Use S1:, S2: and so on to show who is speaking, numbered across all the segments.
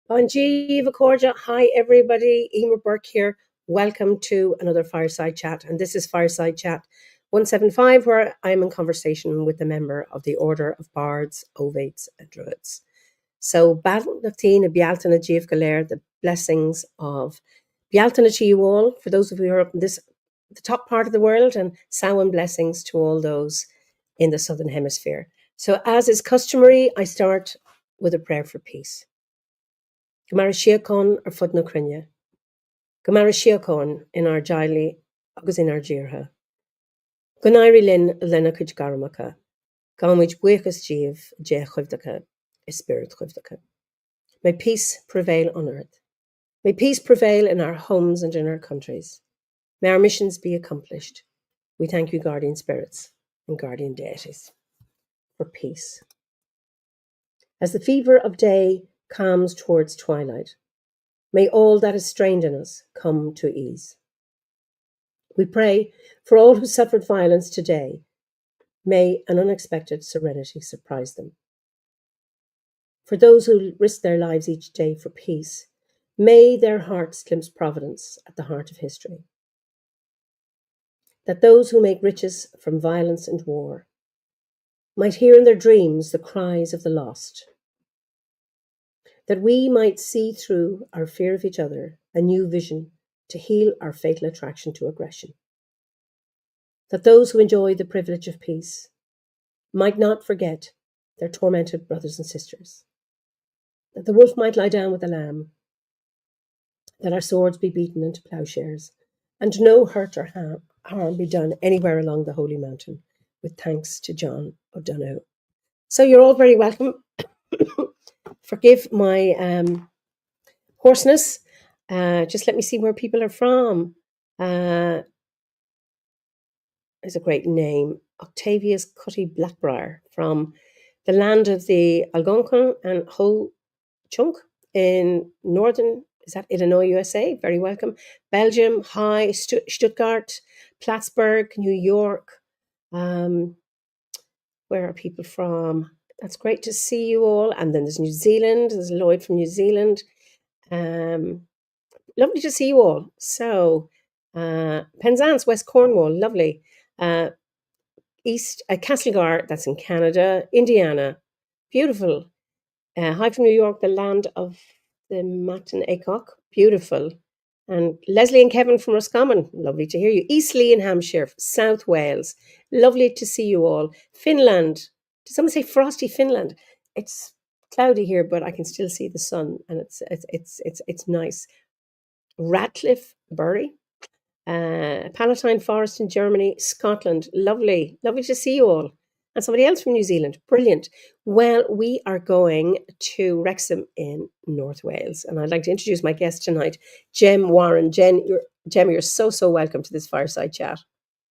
S1: Bonji Vacorja. Hi, everybody. Eimear Burke here. Welcome to another Fireside Chat. And this is Fireside Chat 175, where I'm in conversation with a member of the Order of Bards, Ovates, and Druids. So, Battle Nachtín a Bealtaine Díobh go léir, the blessings of Bealtaine to you all, for those of you who are up in the top part of the world, and Samhain blessings to all those in the Southern Hemisphere. So, as is customary, I start with a prayer for peace. Gemara Siacon ar fud na crinne. Gemara Siacon in our jaili agus in our jirha. Gunairi lin lena kuj garamaka. Gamwich buikas jeev je chuvdaka, a spirit chuvdaka. May peace prevail on earth. May peace prevail in our homes and in our countries. May our missions be accomplished. We thank you, guardian spirits and guardian deities, for peace. As the fever of day calms towards twilight, may all that is strained in us come to ease. We pray for all who suffered violence today. May an unexpected serenity surprise them. For those who risk their lives each day for peace, may their hearts glimpse providence at the heart of history. That those who make riches from violence and war might hear in their dreams the cries of the lost. That we might see through our fear of each other a new vision to heal our fatal attraction to aggression. That those who enjoy the privilege of peace might not forget their tormented brothers and sisters. That the wolf might lie down with the lamb. That our swords be beaten into plowshares, and no hurt or harm be done anywhere along the holy mountain, with thanks to John O'Donoghue. So you're all very welcome. Forgive my hoarseness. Just let me see where people are from. Is a great name. Octavius Cutty Blackbriar from the land of the Algonquin and Ho Chunk in northern, is that Illinois, USA? Very welcome. Belgium, hi. Stuttgart, Plattsburgh, New York. Where are people from? That's great to see you all. And then there's New Zealand. There's Lloyd from New zealand. Lovely to see you all. So, Penzance, West Cornwall, lovely. East Castlegar, that's in Canada. Indiana, beautiful. Hi from New York, the land of the Matin Acock, beautiful. And Leslie and Kevin from Roscommon, lovely to hear you. Eastleigh in Hampshire, South Wales, lovely to see you all. Finland, did someone say frosty Finland? It's cloudy here, but I can still see the sun, and it's nice. Ratcliffe, Bury, Palatine Forest in Germany, Scotland, lovely to see you all. And somebody else from New Zealand, brilliant. Well, we are going to Wrexham in North Wales, and I'd like to introduce my guest tonight, Jem Warren. Jem, you're so welcome to this Fireside Chat.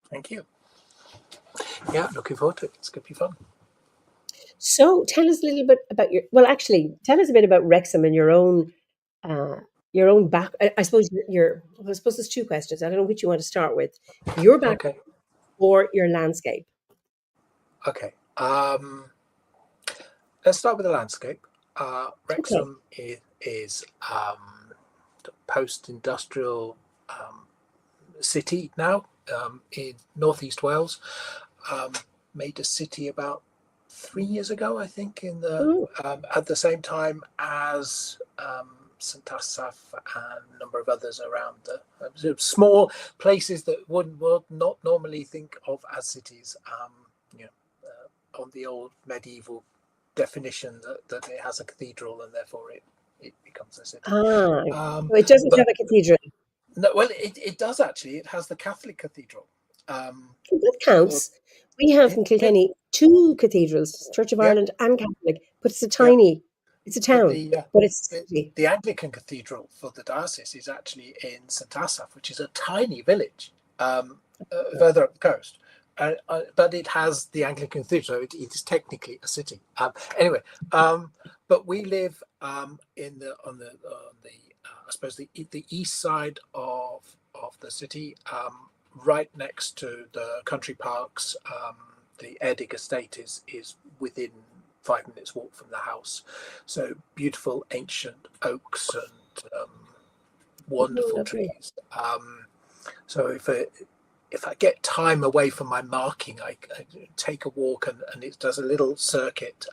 S2: Thank you. Yeah, looking forward to it. It's going to be fun.
S1: So tell us a little bit about tell us a bit about Wrexham and your own back. I suppose I suppose there's two questions. I don't know which you want to start with. Your background or your landscape.
S2: Okay. Let's start with the landscape. Wrexham is the post-industrial city now in northeast Wales. Made a city about 3 years ago, I think, in the at the same time as St Asaph and a number of others around the small places that would not normally think of as cities. On the old medieval definition that it has a cathedral and therefore it becomes a city.
S1: So it doesn't have a cathedral.
S2: No, well, it does actually. It has the Catholic cathedral.
S1: That counts. We have in Kilkenny two cathedrals, Church of Ireland and Catholic, but it's a tiny. It's a town, but it's
S2: the Anglican cathedral for the diocese is actually in St Asaph, which is a tiny village further up the coast. But it has the Anglican cathedral. It is technically a city. Anyway, but we live on the I suppose the east side of the city, right next to the country parks. The Erdig estate is within 5 minutes walk from the house. So beautiful ancient oaks and wonderful trees. So if I get time away from my marking, I take a walk, and it does a little circuit,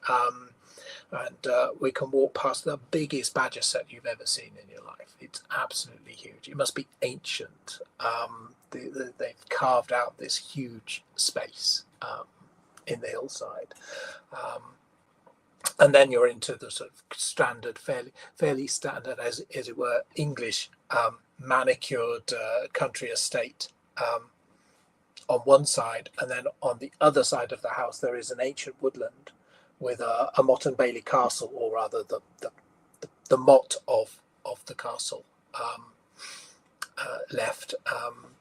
S2: and we can walk past the biggest badger set you've ever seen in your life. It's absolutely huge. It must be ancient. They've carved out this huge space in the hillside. And then you're into the sort of standard, fairly standard, as it were, English manicured country estate on one side, and then on the other side of the house there is an ancient woodland with a Motte and Bailey castle, or rather the motte of the castle left.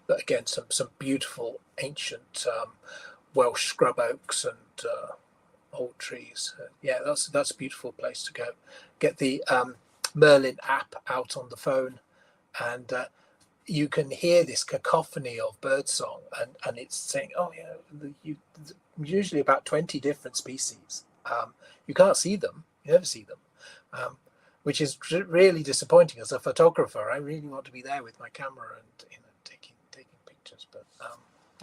S2: But again, some beautiful ancient Welsh scrub oaks and old trees. Yeah, that's a beautiful place to go. Get the Merlin app out on the phone, and you can hear this cacophony of birdsong, and it's saying, oh yeah, usually about 20 different species. You can't see them, you never see them, which is really disappointing as a photographer. I really want to be there with my camera and taking pictures, but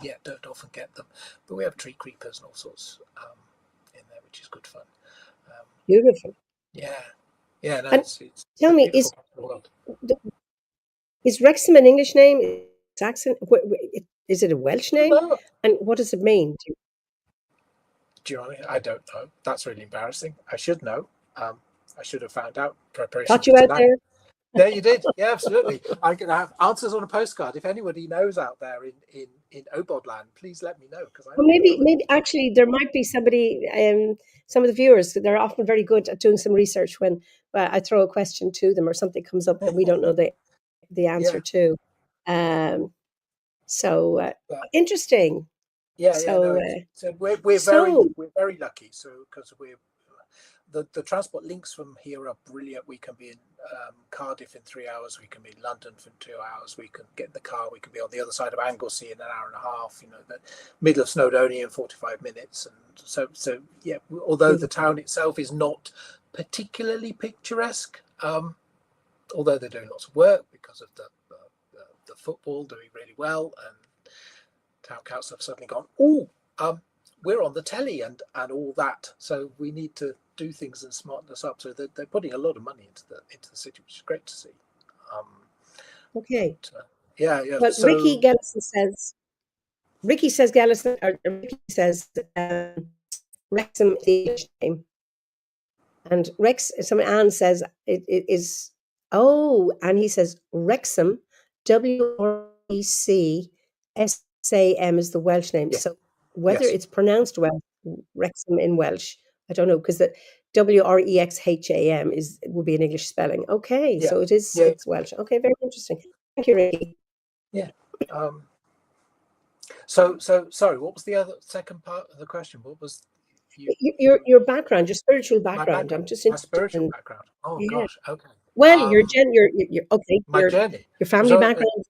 S2: yeah, don't often get them. But we have tree creepers and all sorts in there, which is good fun.
S1: Beautiful.
S2: Yeah, no,
S1: And
S2: it's
S1: tell me, is Wrexham an English name? Saxon? Is it a Welsh name?
S2: No.
S1: And what does it mean?
S2: Do you know? I don't know. That's really embarrassing. I should know. I should have found out. Preparation.
S1: Caught you out there.
S2: There you did. Yeah, absolutely. I'm going to have answers on a postcard. If anybody knows out there in Obodland, please let me know.
S1: Well, maybe actually there might be somebody. Some of the viewers, they're often very good at doing some research when I throw a question to them or something comes up that we don't know the answer to. So interesting.
S2: Yeah,
S1: so,
S2: so we're very lucky. So because the transport links from here are brilliant. We can be in Cardiff in 3 hours. We can be in London for 2 hours. We can get in the car. We can be on the other side of Anglesey in an hour and a half. The middle of Snowdonia in 45 minutes. And so yeah. Although the town itself is not particularly picturesque, although they're doing lots of work because of the football doing really well, and town council have suddenly gone, we're on the telly and all that, so we need to do things and smarten us up. So they're putting a lot of money into the city, which is great to see.
S1: Okay.
S2: But, yeah.
S1: Well,
S2: so,
S1: Ricky says Wrexham is the English name, and Anne says it is. Oh, and he says Wrexham, WRECSAM is the Welsh name.
S2: Yeah.
S1: So whether it's pronounced Wrexham in Welsh, I don't know, because the WREXHAM would be an English spelling. Okay, so it is. It's Welsh. Okay, very interesting. Thank you, Ricky.
S2: Yeah. So sorry. What was the second part of the question? What was
S1: your background, your spiritual background? I'm just interested.
S2: My spiritual background. Oh gosh. Okay.
S1: Well, your okay.
S2: My journey.
S1: Your family background.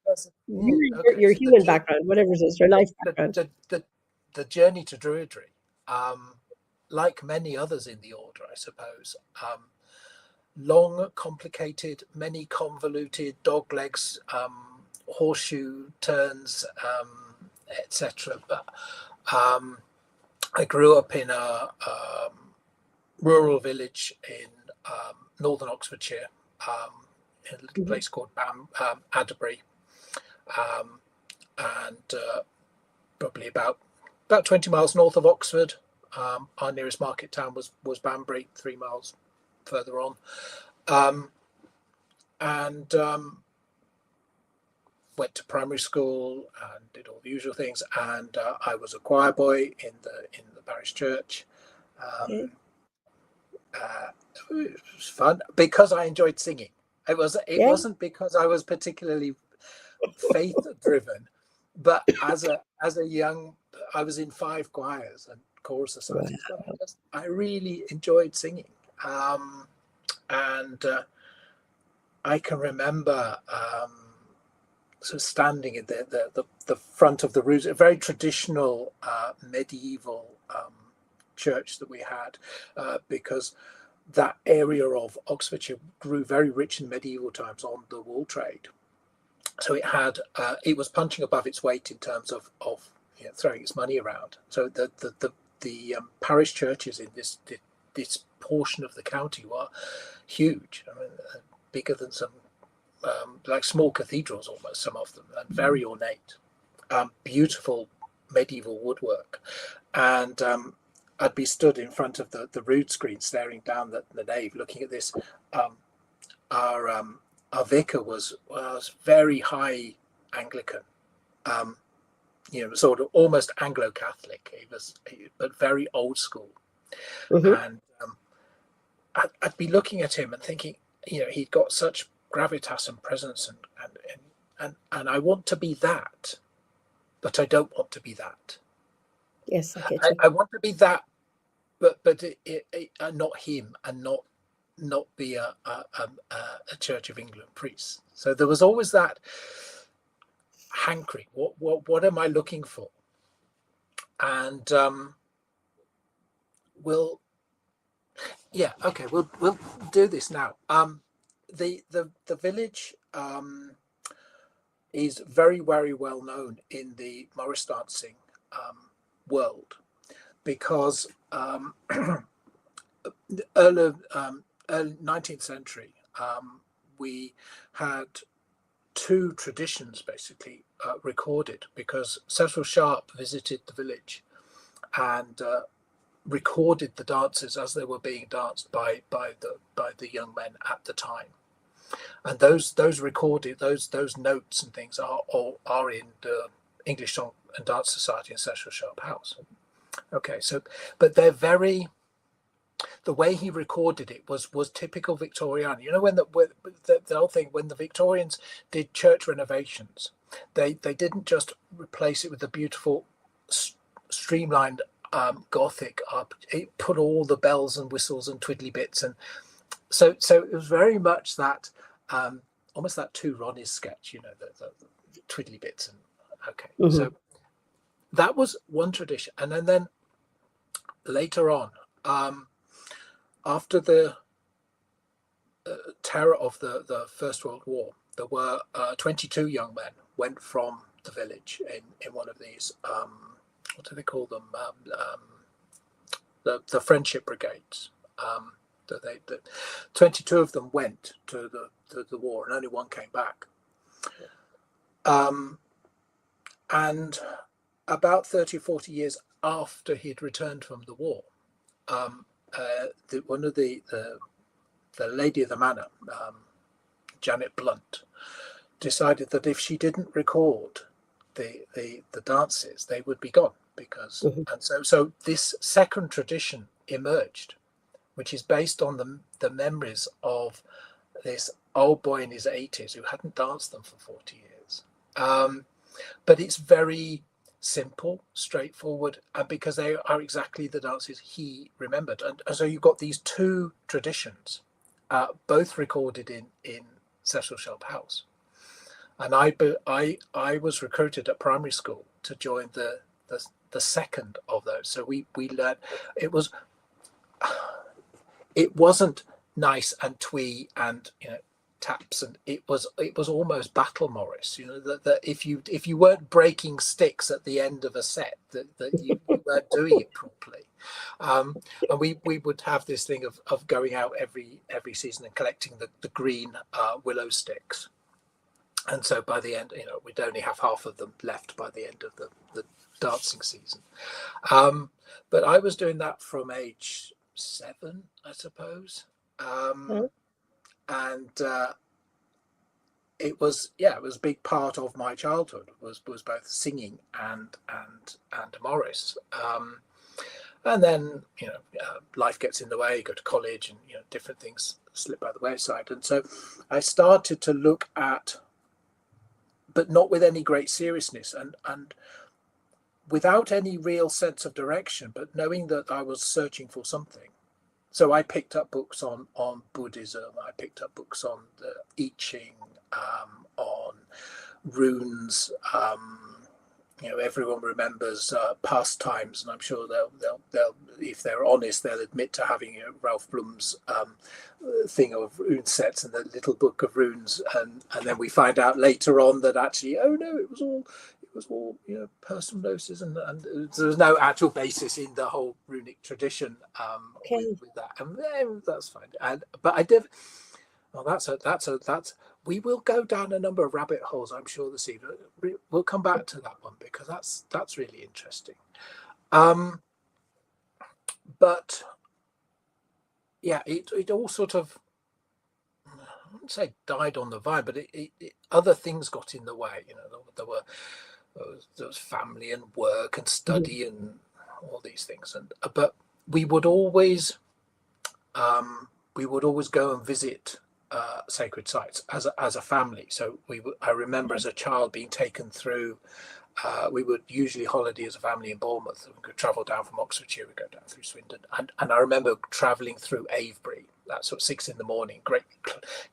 S1: Your human background, whatever it is, your life background.
S2: The journey to Druidry, like many others in the order, I suppose. Long, complicated, many convoluted dog legs, horseshoe turns, etc. But I grew up in a rural village in northern Oxfordshire, in a little place called Adderbury, and probably about 20 miles north of Oxford. Our nearest market town was Banbury, 3 miles further on, and went to primary school and did all the usual things. And I was a choir boy in the parish church. It was fun because I enjoyed singing. It wasn't because I was particularly faith driven, but as a young, I was in 5 choirs and chorus societies. Wow. But I really enjoyed singing, and I can remember sort of standing at the front of the roofs, a very traditional medieval church that we had, because that area of Oxfordshire grew very rich in medieval times on the wool trade. So it was punching above its weight in terms of throwing its money around. So the parish churches in this portion of the county were huge. I mean, bigger than some like small cathedrals almost, some of them, and very ornate, beautiful medieval woodwork. And I'd be stood in front of the rood screen staring down the nave looking at this. Our vicar was very high Anglican, sort of almost Anglo-Catholic. But very old school. And I'd be looking at him and thinking, he'd got such gravitas and presence, and I want to be that, but I don't want to be that.
S1: Yes, I get you.
S2: I want to be that, but not him, and not be a Church of England priest. So there was always that hankering. What am I looking for? And we'll do this now. The village is very, very well known in the Morris dancing world, because early 19th century, we had two traditions basically recorded, because Cecil Sharp visited the village and recorded the dances as they were being danced by the young men at the time. And those recorded those notes and things are in the English Song and Dance Society in Cecil Sharp House. Okay, so but they're very, the way he recorded it was typical Victorian. When the whole thing, when the Victorians did church renovations, they didn't just replace it with the beautiful streamlined Gothic up. It put all the bells and whistles and twiddly bits, and so it was very much that almost that Two Ronnies sketch, the twiddly bits. And okay, so that was one tradition. And then later on, after the terror of the First World War, there were 22 young men went from the village in one of these, what do they call them? The friendship brigades. 22 of them went to the war, and only one came back. And about 30 or 40 years after he'd returned from the war, one of the lady of the manor, Janet Blunt, decided that if she didn't record the dances, they would be gone, because and so this second tradition emerged, which is based on the memories of this old boy in his 80s who hadn't danced them for 40 years. But it's very simple, straightforward, and because they are exactly the dances he remembered. And so you've got these two traditions, both recorded in Cecil Sharp House. And I was recruited at primary school to join the second of those. So we learned, it wasn't nice and twee and taps, and it was almost battle Morris, that if you weren't breaking sticks at the end of a set, that you weren't doing it properly. And we would have this thing of going out every season and collecting the green willow sticks. And so by the end, we'd only have half of them left by the end of the dancing season. But I was doing that from age 7, I suppose. And it was a big part of my childhood, was both singing and Morris. And then life gets in the way. You go to college, and different things slip by the wayside. And so I started to look at, but not with any great seriousness, and without any real sense of direction, but knowing that I was searching for something. So I picked up books on Buddhism. I picked up books on the I Ching, on runes, everyone remembers pastimes, and I'm sure they'll if they're honest, they'll admit to having Ralph Blum's thing of rune sets and the little book of runes, and then we find out later on that actually, oh no, it was all personal notices, and there was no actual basis in the whole runic tradition with that, and that's fine. But I did. Well, that's. We will go down a number of rabbit holes, I'm sure, this evening. We'll come back to that one because that's really interesting. But yeah, it all sort of, I wouldn't say died on the vine, but other things got in the way. There was family and work and study and all these things, but we would always go and visit sacred sites as a family. So I remember as a child being taken through. We would usually holiday as a family in Bournemouth. We could travel down from Oxfordshire. We go down through Swindon, and I remember travelling through Avebury. That's sort of 6 a.m,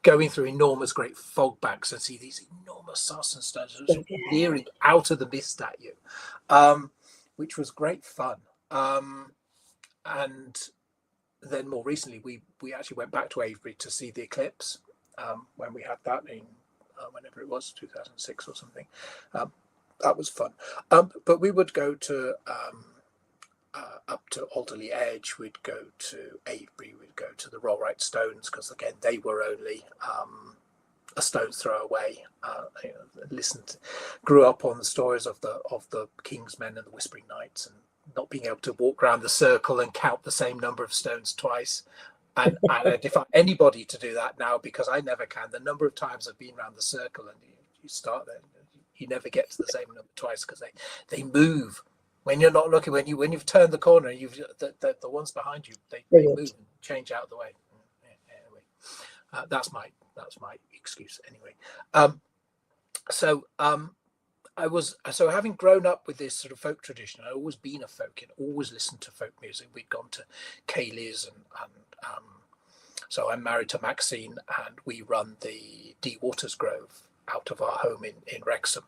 S2: going through enormous, great fog banks and see these enormous sarsen stones sort of leering out of the mist at you, which was great fun. And then more recently, we actually went back to Avebury to see the eclipse when we had that in whenever it was, 2006 or something. That was fun. But we would go to up to Alderley Edge. We'd go to Avebury. We'd go to the Rollright Stones because again they were only a stone's throw away. Grew up on the stories of the King's Men and the Whispering Knights, and not being able to walk around the circle and count the same number of stones twice. And I defy anybody to do that now because I never can. The number of times I've been around the circle and you start there, you never get to the same number twice because they move when you're not looking. When you've turned the corner, the ones behind you they move and change out of the way. Anyway, that's my excuse anyway. So having grown up with this sort of folk tradition, I'd always been a folk and always listened to folk music. We'd gone to Cayley's and so I'm married to Maxine and we run the D Waters Grove out of our home in Wrexham.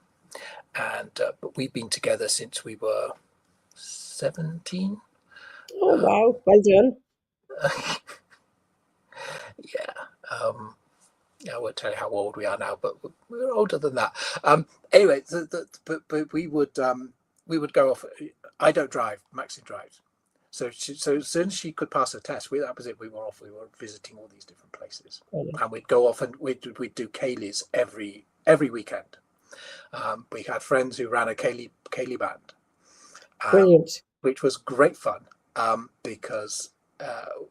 S2: And but we've been together since we were 17.
S1: Oh, wow. Well done.
S2: Yeah. I won't tell you how old we are now, but we're older than that. Anyway, but we would go off. I don't drive. Maxine drives. So as soon as she could pass her test, that was it. We were off. We were visiting all these different places, and we'd go off and we'd do Cayley's every weekend. We had friends who ran a Cayley band,
S3: Brilliant.
S2: which was great fun because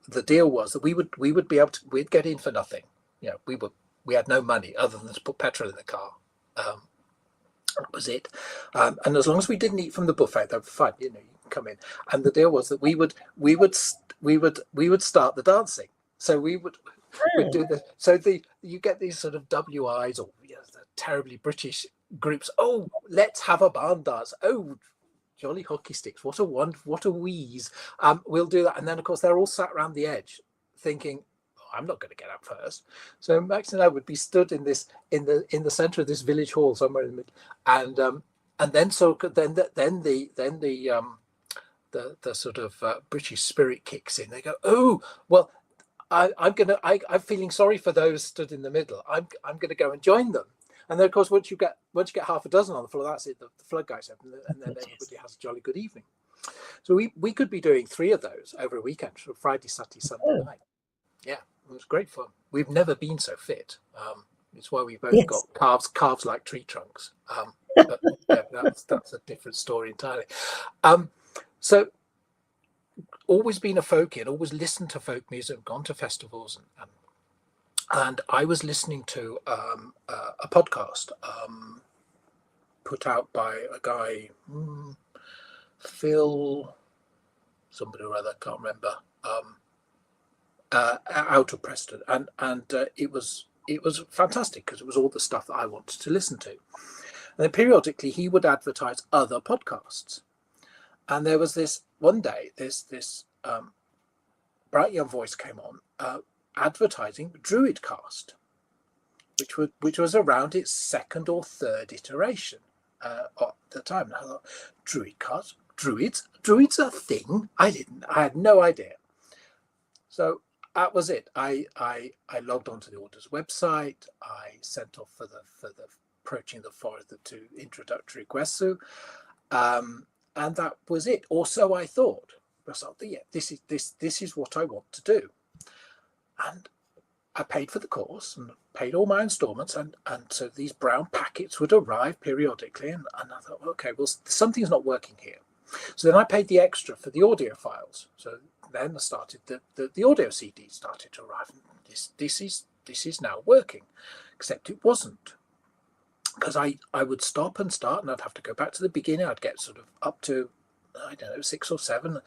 S2: the deal was that we would be able to, we'd get in for nothing. We had no money other than to put petrol in the car. That was it. And as long as we didn't eat from the buffet, that was fine. You can come in. And the deal was that we would start the dancing. So we'd do you get these sort of WIs or the terribly British groups. Oh, let's have a barn dance. Oh, jolly hockey sticks. What a wheeze. We'll do that. And then of course they're all sat around the edge thinking, I'm not going to get up first. So Max and I would be stood in the center of this village hall somewhere in the middle, and then the sort of British spirit kicks in. They go, oh well, I'm feeling sorry for those stood in the middle. I'm going to go and join them. And then of course once you get half a dozen on the floor, that's it. The floodgates open, and then everybody has a jolly good evening. So we could be doing 3 of those over a weekend, so Friday, Saturday, Sunday night. Yeah. It was great fun. We've never been so fit. It's why we both got calves like tree trunks. But that's a different story entirely. So always been a folk kid, always listened to folk music, gone to festivals, and I was listening to a podcast put out by a guy, Phil, somebody or other, can't remember. Out of Preston, and it was fantastic because it was all the stuff that I wanted to listen to. And then periodically he would advertise other podcasts, and there was this one day this bright young voice came on advertising Druidcast, which was around its 2nd or 3rd iteration. at the time. And I thought, druid cards, druids a thing? I had no idea. So that was it. I logged onto the order's website. I sent off for the approaching the forest, the 2 introductory quests, and that was it. Or so I thought. I thought, yeah, this is what I want to do. And I paid for the course and paid all my installments, and so these brown packets would arrive periodically, and I thought, okay, well, something's not working here. So then I paid the extra for the audio files. So then I started the audio CD started to arrive. This is now working, except it wasn't, because I would stop and start, and I'd have to go back to the beginning. I'd get sort of up to, I don't know, 6 or 7.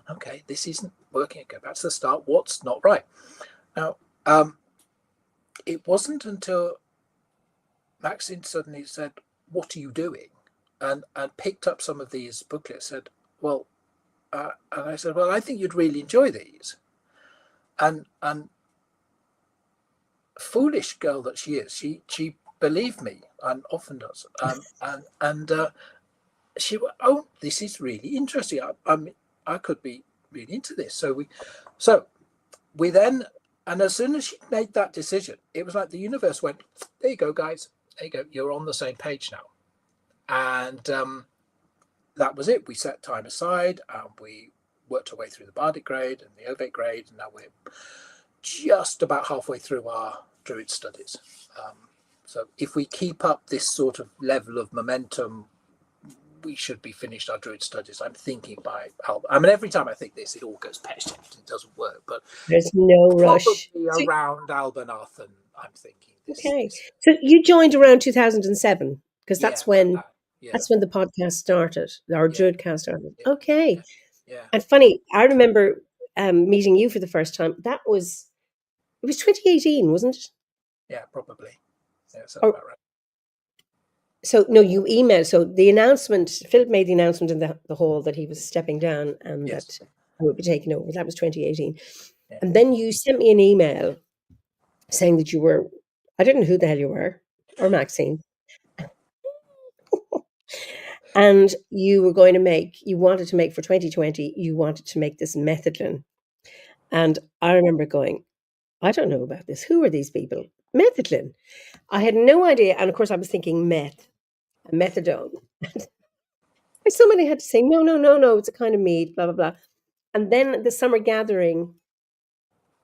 S2: Okay, this isn't working. I go back to the start. What's not right? Now, it wasn't until Maxine suddenly said, "What are you doing?" and picked up some of these booklets. Said, "Well," and I said, "Well, I think you'd really enjoy these." And foolish girl that she is, she believed me, and often does. And she went, "Oh, this is really interesting. I could be really into this." So we then. And as soon as she made that decision, it was like the universe went, "There you go, guys. There you go. You're on the same page now." And that was it. We set time aside, and we worked our way through the Bardic grade and the Ovate grade, and now we're just about halfway through our Druid studies. So if we keep up this sort of level of momentum, we should be finished our Druid studies, I'm thinking, by Alban. I mean, every time I think this, it all goes pear-shaped and doesn't work. But
S1: there's no rush.
S2: Probably around Albanathan, I'm thinking.
S1: Okay. So you joined around 2007, because that's when the podcast started, our Druidcast started. Okay.
S2: Yeah.
S1: And funny, I remember meeting you for the first time. It was 2018, wasn't it?
S2: Yeah, probably. Yeah, sounds about right.
S1: So no, you emailed. So the announcement, Philip made the announcement in the hall that he was stepping down and that I would be taking over. That was 2018. Yeah. And then you sent me an email saying that you were, I didn't know who the hell you were, or Maxine. And you were going to you wanted to make for 2020, you wanted to make this Methodlin. And I remember going, I don't know about this. Who are these people? Methodlin. I had no idea. And of course I was thinking methadone. Somebody had to say, no, it's a kind of mead, blah, blah, blah. And then the summer gathering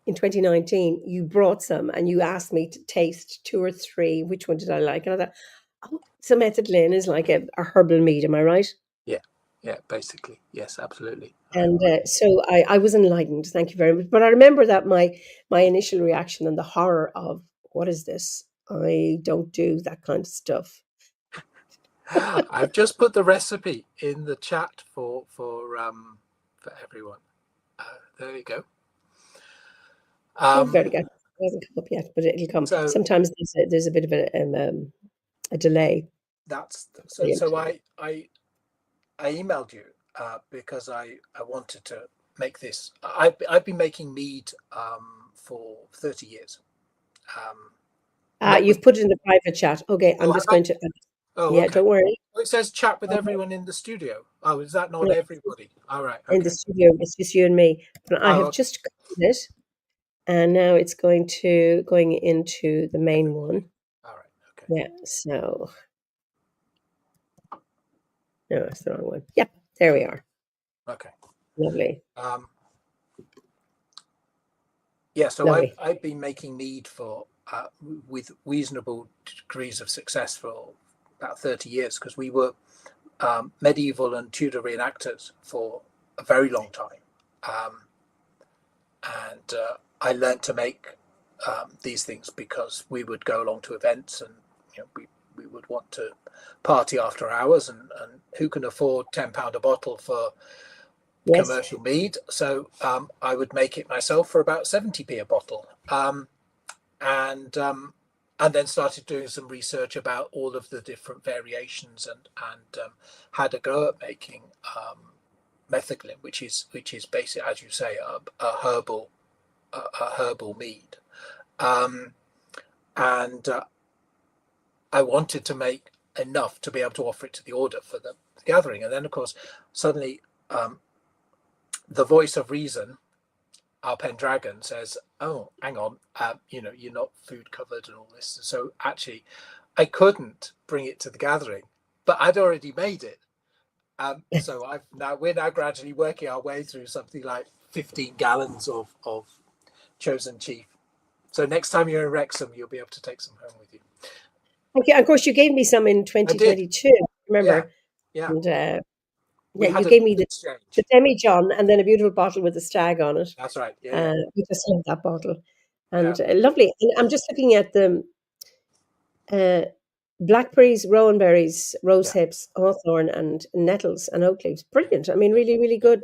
S1: in 2019, you brought some and you asked me to taste 2 or 3. Which one did I like? And I thought, oh, so Methadlin is like a herbal mead, am I right?
S2: Yeah, basically. Yes, absolutely.
S1: And so I was enlightened. Thank you very much. But I remember that my initial reaction and the horror of, what is this? I don't do that kind of stuff.
S2: I've just put the recipe in the chat for everyone. There you go.
S1: Very good. It hasn't come up yet, but it'll come. So, sometimes there's a bit of a delay.
S2: That's so. I emailed you because I wanted to make this. I've been making mead for 30 years.
S1: You've put it in the private chat. Okay, I'm just going to.
S2: Oh,
S1: yeah,
S2: okay.
S1: Don't worry.
S2: It says chat with everyone in the studio. Oh, is that not everybody? All right. Okay.
S1: In the studio, it's just you and me. But I have just copied it, and now it's going into the main one.
S2: All right. Okay.
S1: Yeah. So. No, it's the wrong one. Yep. There we are.
S2: Okay.
S1: Lovely.
S2: Yeah. So I've been making mead for with reasonable degrees of success for about 30 years, because we were medieval and Tudor reenactors for a very long time, and I learned to make these things because we would go along to events, and we would want to party after hours, and who can afford £10 a bottle for commercial mead? So I would make it myself for about 70p a bottle, and then started doing some research about all of the different variations, and had a go at making metheglin, which is basically, as you say, a herbal mead, and I wanted to make enough to be able to offer it to the order for the gathering. And then, of course, suddenly the voice of reason, our Pendragon, says, "Oh, hang on, you're not food covered and all this." So actually, I couldn't bring it to the gathering, but I'd already made it. So we're now gradually working our way through something like 15 gallons of chosen chief. So next time you're in Wrexham, you'll be able to take some home with you.
S1: Okay, of course, you gave me some in 2022. Remember?
S2: Yeah.
S1: And
S2: You
S1: gave me the
S2: exchange.
S1: demi-john and then a beautiful bottle with a stag on it.
S2: That's right. Yeah.
S1: We just love that bottle, and lovely. And I'm just looking at the blackberries, rowan berries, rose hips, hawthorn, and nettles and oak leaves. Brilliant. I mean, really, really good.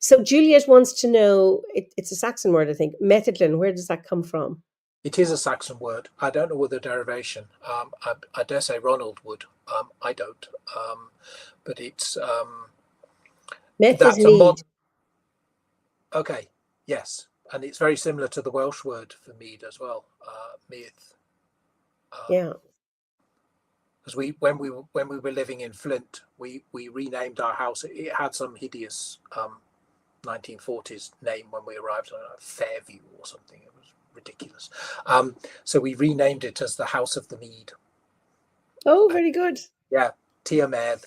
S1: So Juliet wants to know, it's a Saxon word, I think, methodlin. Where does that come from?
S2: It is a Saxon word. I don't know what the derivation. I dare say Ronald would. I don't. But it's
S1: Meth is mead.
S2: Okay. Yes, and it's very similar to the Welsh word for mead as well. Meath. Because when we were living in Flint, we renamed our house. It had some hideous 1940s name when we arrived, on Fairview or something. It was ridiculous. So we renamed it as the House of the Mead.
S1: Oh, very good.
S2: Yeah, Tia Medd,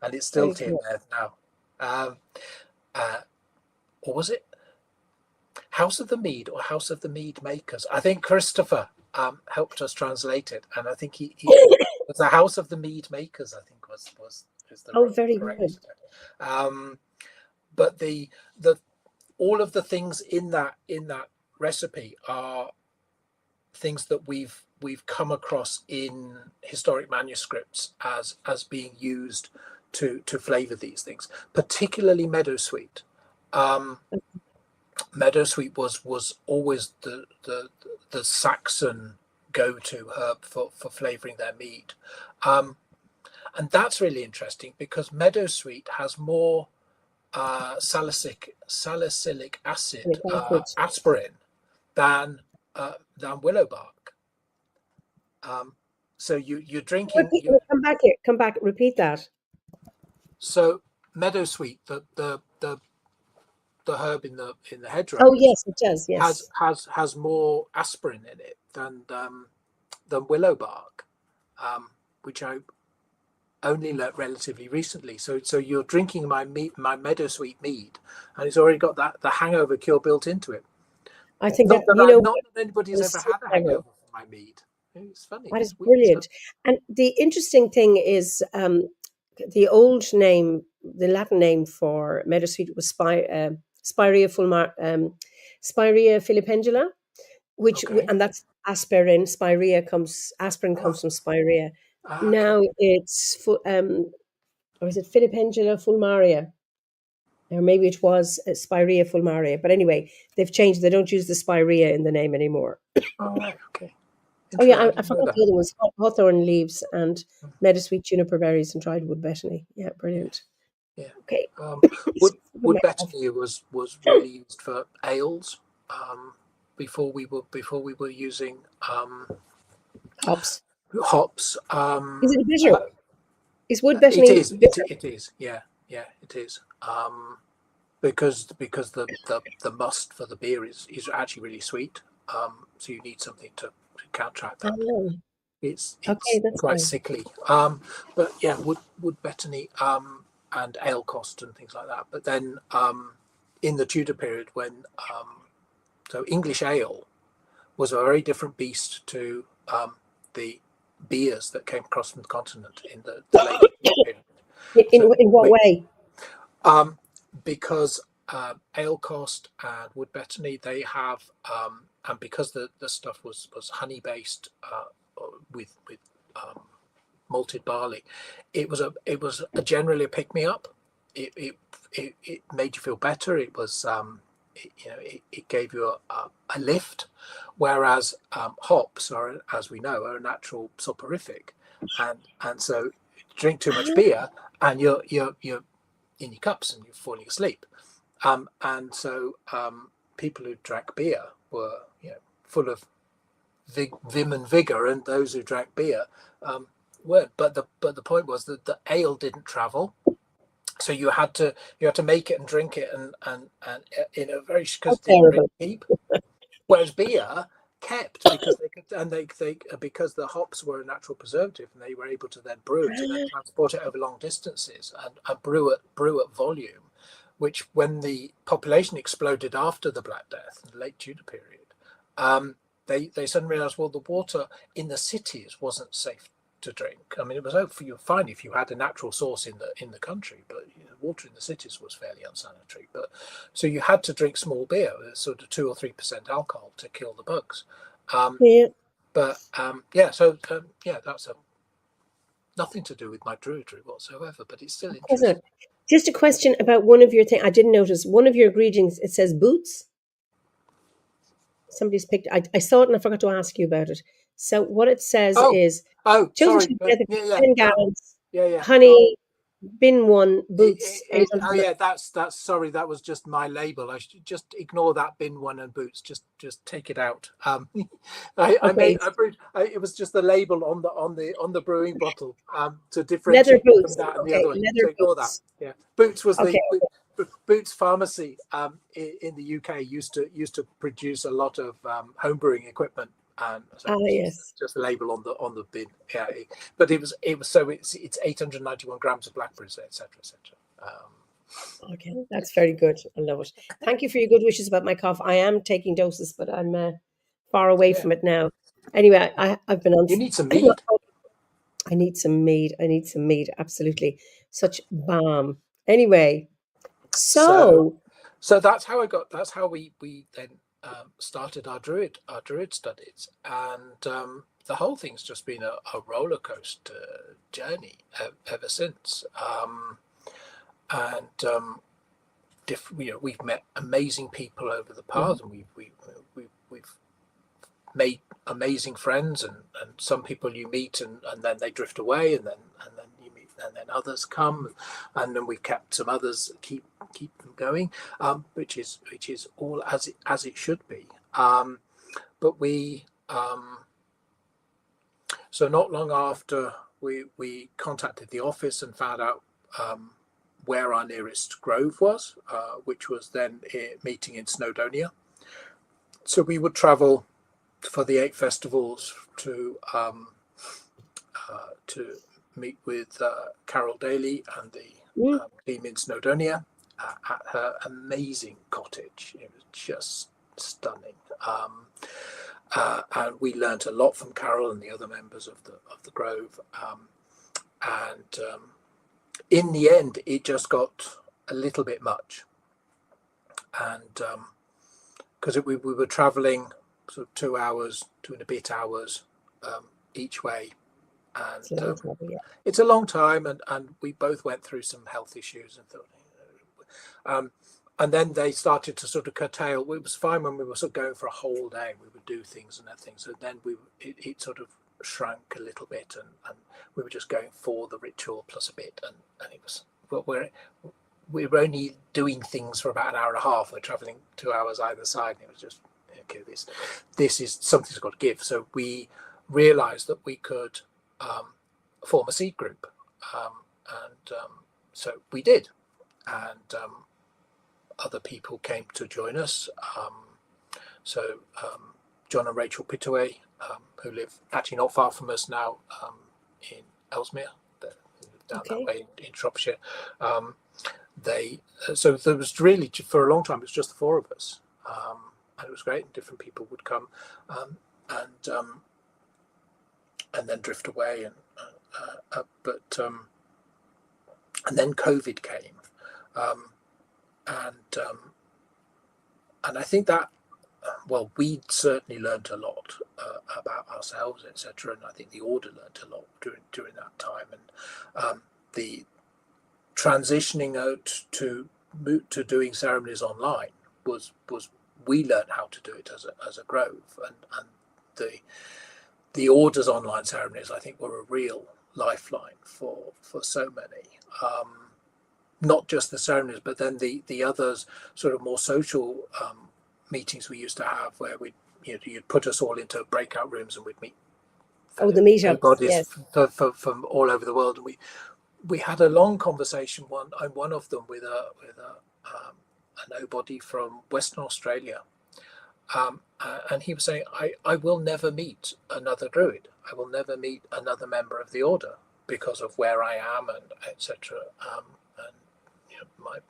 S2: and it's still Tia Medd now. Or was it House of the Mead or House of the Mead Makers? I think Christopher helped us translate it, and I think he was the House of the Mead Makers. I think was the
S1: very
S2: correct.
S1: Good.
S2: But the all of the things in that recipe are things that we've come across in historic manuscripts as being used to flavor these things, particularly meadowsweet. Meadowsweet was always the Saxon go-to herb for flavoring their mead, and that's really interesting because meadowsweet has more salicylic acid, aspirin, than willow bark. So you're drinking.
S1: Come back here. Come back. Repeat that.
S2: So meadowsweet, the herb in the hedgerow.
S1: Oh yes, it does. Yes,
S2: has more aspirin in it than willow bark, which I only learnt relatively recently. So you're drinking my meadowsweet mead, and it's already got the hangover cure built into it.
S1: I think
S2: not that anybody's ever had a hangover from my mead. It's funny.
S1: That is brilliant. And the interesting thing is, the old name, the Latin name for meadowsweet was Spirea filipendula, and that's aspirin. Aspirin comes from Spirea. Now it's or is it Filipendula fulmaria? Or maybe it was Spirea fulmaria. But anyway, they've changed. They don't use the Spirea in the name anymore.
S2: Oh, right. Okay.
S1: Oh yeah, I forgot the other ones: hawthorn leaves and meadowsweet, juniper berries, and dried wood betony. Yeah, brilliant.
S2: Yeah.
S1: Okay.
S2: Wood betony was really used for ales before we were using
S1: hops.
S2: Hops.
S1: Is it bitter? Is wood betony?
S2: It is. Yeah, it is. Because the must for the beer is actually really sweet. So you need something to counteract that.
S1: Oh.
S2: It's
S1: that's
S2: quite
S1: fine.
S2: sickly. But yeah, wood betony and ale cost and things like that. But then in the Tudor period, when so English ale was a very different beast to the beers that came across from the continent in the late period.
S1: In what way?
S2: Because ale cost and wood betony, they have, and because the stuff was honey based with malted barley, it was a generally a pick me up. It made you feel better. It was it gave you a lift, whereas hops are, as we know, are a natural soporific, and so drink too much beer and you're in your cups and you're falling asleep, and so people who drank beer were full of vim and vigor, and those who drank beer weren't. But the point was that the ale didn't travel, so you had to make it and drink it and in a very, because it didn't really keep. Whereas beer kept, because they could, and they because the hops were a natural preservative, and they were able to then brew it and then transport it over long distances and brew at volume, which, when the population exploded after the Black Death, the late Tudor period, they suddenly realised, well, the water in the cities wasn't safe to drink. I mean, it was fine if you had a natural source in the country, but water in the cities was fairly unsanitary. But so you had to drink small beer, sort of 2 or 3% alcohol, to kill the bugs. But that's nothing to do with my druidry whatsoever. But it's still interesting.
S1: Just a question about one of your things. I didn't notice one of your ingredients. It says boots. Somebody's picked. I saw it and I forgot to ask you about it. So what it says is,
S2: sorry,
S1: 10 gallons,
S2: yeah,
S1: honey, bin 1, boots.
S2: That's sorry, that was just my label. I should just ignore that bin 1 and boots. Just take it out. It was just the label on the brewing bottle to differentiate from that and the other one. So ignore that. Yeah, boots was Boots Pharmacy in the UK used to produce a lot of home brewing equipment, and so just the label on the bin. Yeah, but it's 891 grams of blackberries, etc., etc.
S1: Okay, that's very good. I love it. Thank you for your good wishes about my cough. I am taking doses, but I'm far away from it now. Anyway, I've been on.
S2: You need some mead.
S1: I need some mead. Absolutely, such balm. Anyway. So
S2: that's how we then started our druid studies, and the whole thing's just been a roller coaster journey ever since. We've met amazing people over the path, and we've made amazing friends, and some people you meet and then they drift away, and then you meet, and then others come, and then we've kept some others, keep them going, which is all as it should be. But we so not long after we contacted the office and found out where our nearest grove was, which was then meeting in Snowdonia. So we would travel for the 8 festivals to meet with Carol Daly and the team in Snowdonia at her amazing cottage. It was just stunning, and we learnt a lot from Carol and the other members of the Grove. In the end, it just got a little bit much, and because we were travelling sort of 2 hours, 2 and a bit hours each way, and it's a long time, and we both went through some health issues and thought, and then they started to sort of curtail. It was fine when we were sort of going for a whole day, we would do things and that thing. So then it sort of shrank a little bit, and we were just going for the ritual plus a bit, and it was, well, we're only doing things for about an hour and a half. We're traveling 2 hours either side, and it was just, okay, this is something's got to give. So we realized that we could form a seed group, and so we did, and other people came to join us. So John and Rachel Pittaway, who live actually not far from us now, in Ellesmere, down that way in Shropshire. So there was really, for a long time, it was just the 4 of us, and it was great. And different people would come, and then drift away, and then COVID came, and I think that, well, we certainly learned a lot about ourselves, etc., and I think the order learned a lot during that time, and the transitioning out to doing ceremonies online was we learned how to do it as a grove, and the orders online ceremonies, I think, were a real lifeline for so many. Not just the ceremonies, but then the others, sort of more social meetings we used to have, where you'd put us all into breakout rooms and we'd meet
S1: the meetups,
S2: bodies
S1: yes.
S2: from all over the world. And we had a long conversation one of them with a nobody from Western Australia. And he was saying, I will never meet another druid. I will never meet another member of the order because of where I am and etc. And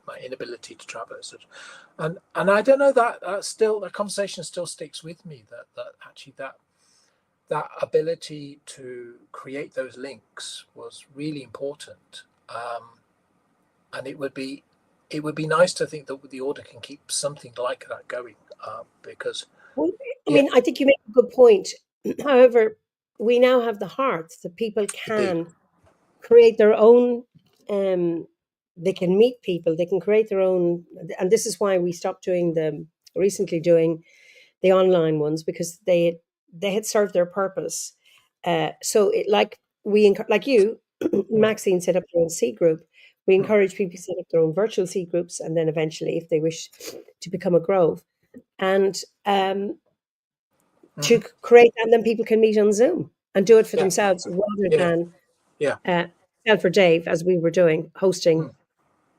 S2: my inability to travel, etc. And I don't know, that still, the conversation still sticks with me, that actually that ability to create those links was really important. And it would be nice to think that the order can keep something like that going, because
S1: Well, I mean, I think you make a good point. However, we now have the hearts that people
S2: indeed,
S1: can create their own. They can meet people. They can create their own, and this is why we stopped doing the online ones, because they had served their purpose. So it like you, Maxine set up their own seed group. We encourage people to set up their own virtual seed groups, and then eventually, if they wish to become a grove, and to create, and then people can meet on Zoom and do it for themselves rather than Tel for Dave, as we were doing, hosting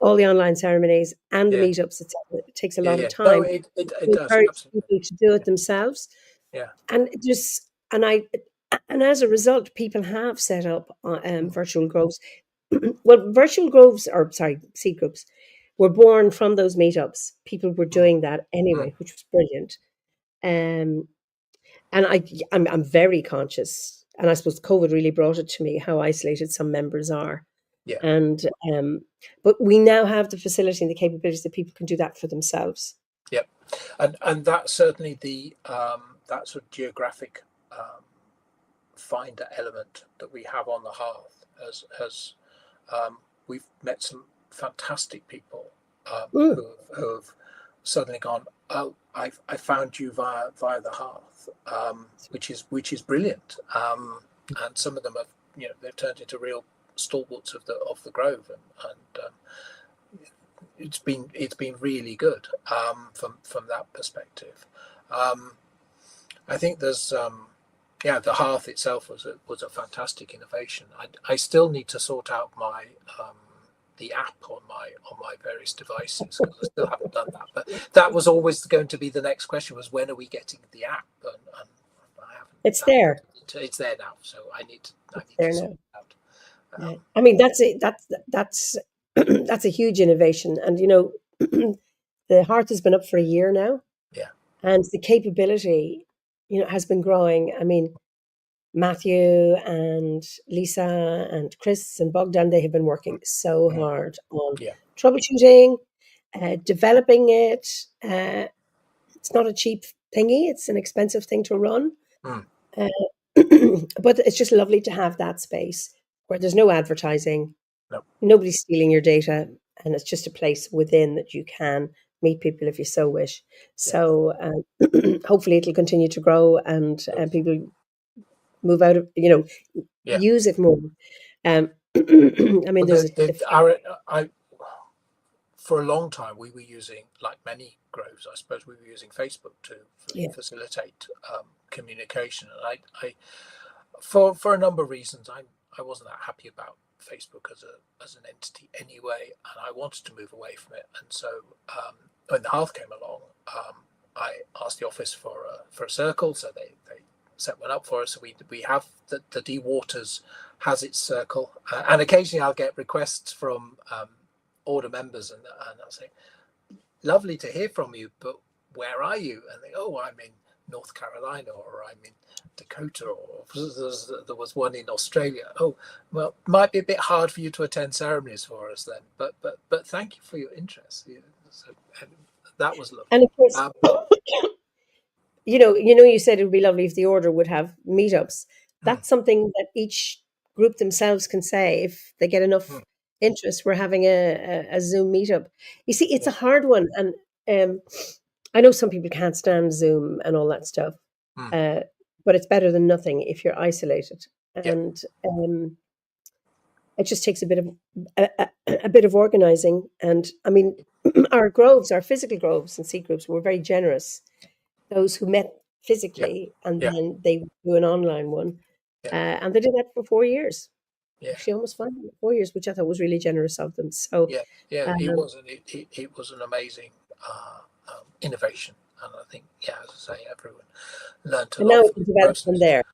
S1: all the online ceremonies and the meetups. It takes a lot of
S2: No,
S1: time.
S2: it
S1: We
S2: does,
S1: encourage
S2: absolutely.
S1: people to do it themselves,
S2: Yeah.
S1: and as a result, people have set up virtual groves. Well, virtual groves, or sorry, seed groups, were born from those meetups. People were doing that anyway, which was brilliant. And I'm very conscious, and I suppose COVID really brought it to me, how isolated some members are.
S2: Yeah.
S1: And but we now have the facility and the capabilities that people can do that for themselves.
S2: Yep. And that's certainly the that sort of geographic finder element that we have on the hearth, as we've met some fantastic people who have suddenly gone, oh, I found you via the hearth, which is brilliant. And some of them have, they've turned into real stalwarts of the grove, and it's been really good from that perspective. I think there's the hearth itself was a fantastic innovation. I still need to sort out my the app on my various devices, because I still haven't done that. But that was always going to be the next question: was when are we getting the app? And I haven't.
S1: It's there.
S2: It's there now, so I need to
S1: There
S2: sort
S1: now.
S2: it out.
S1: Yeah. I mean, that's that's a huge innovation, and the hearth has been up for a year now.
S2: Yeah.
S1: And the capability, has been growing. I mean, Matthew and Lisa and Chris and Bogdan, they have been working so hard on troubleshooting, developing it. It's not a cheap thingy. It's an expensive thing to run. But it's just lovely to have that space where there's no advertising.
S2: No.
S1: Nobody's stealing your data, and it's just a place within that you can meet people if you so wish. So hopefully it'll continue to grow, and people move out of, use it more. I mean,
S2: for a long time we were using, like many groves, I suppose, we were using Facebook to facilitate communication, and I for a number of reasons, I wasn't that happy about Facebook as an entity anyway, and I wanted to move away from it. And so when the hearth came along, I asked the office for a circle, so they set one up for us. So we have the D Waters has its circle, and occasionally I'll get requests from order members, and I'll say, lovely to hear from you, but where are you? And they, oh, I'm in North Carolina, or I'm in Dakota, or there was one in Australia. Oh, well, might be a bit hard for you to attend ceremonies for us then, but thank you for your interest. So, and that was lovely.
S1: And of course, you said it would be lovely if the order would have meetups. That's something that each group themselves can say if they get enough interest. We're having a Zoom meetup. You see, it's a hard one, and I know some people can't stand Zoom and all that stuff, but it's better than nothing if you're isolated. And it just takes a bit of organizing. And I mean, our physical groves and seed groups were very generous. Those who met physically, and then they do an online one. And they did that for 4 years.
S2: Yeah.
S1: Actually, almost 4 years, which I thought was really generous of them. So
S2: it was an amazing innovation, and I think, as I say, everyone learned a
S1: and
S2: lot
S1: now
S2: from
S1: it's
S2: the
S1: developed from
S2: process.
S1: there.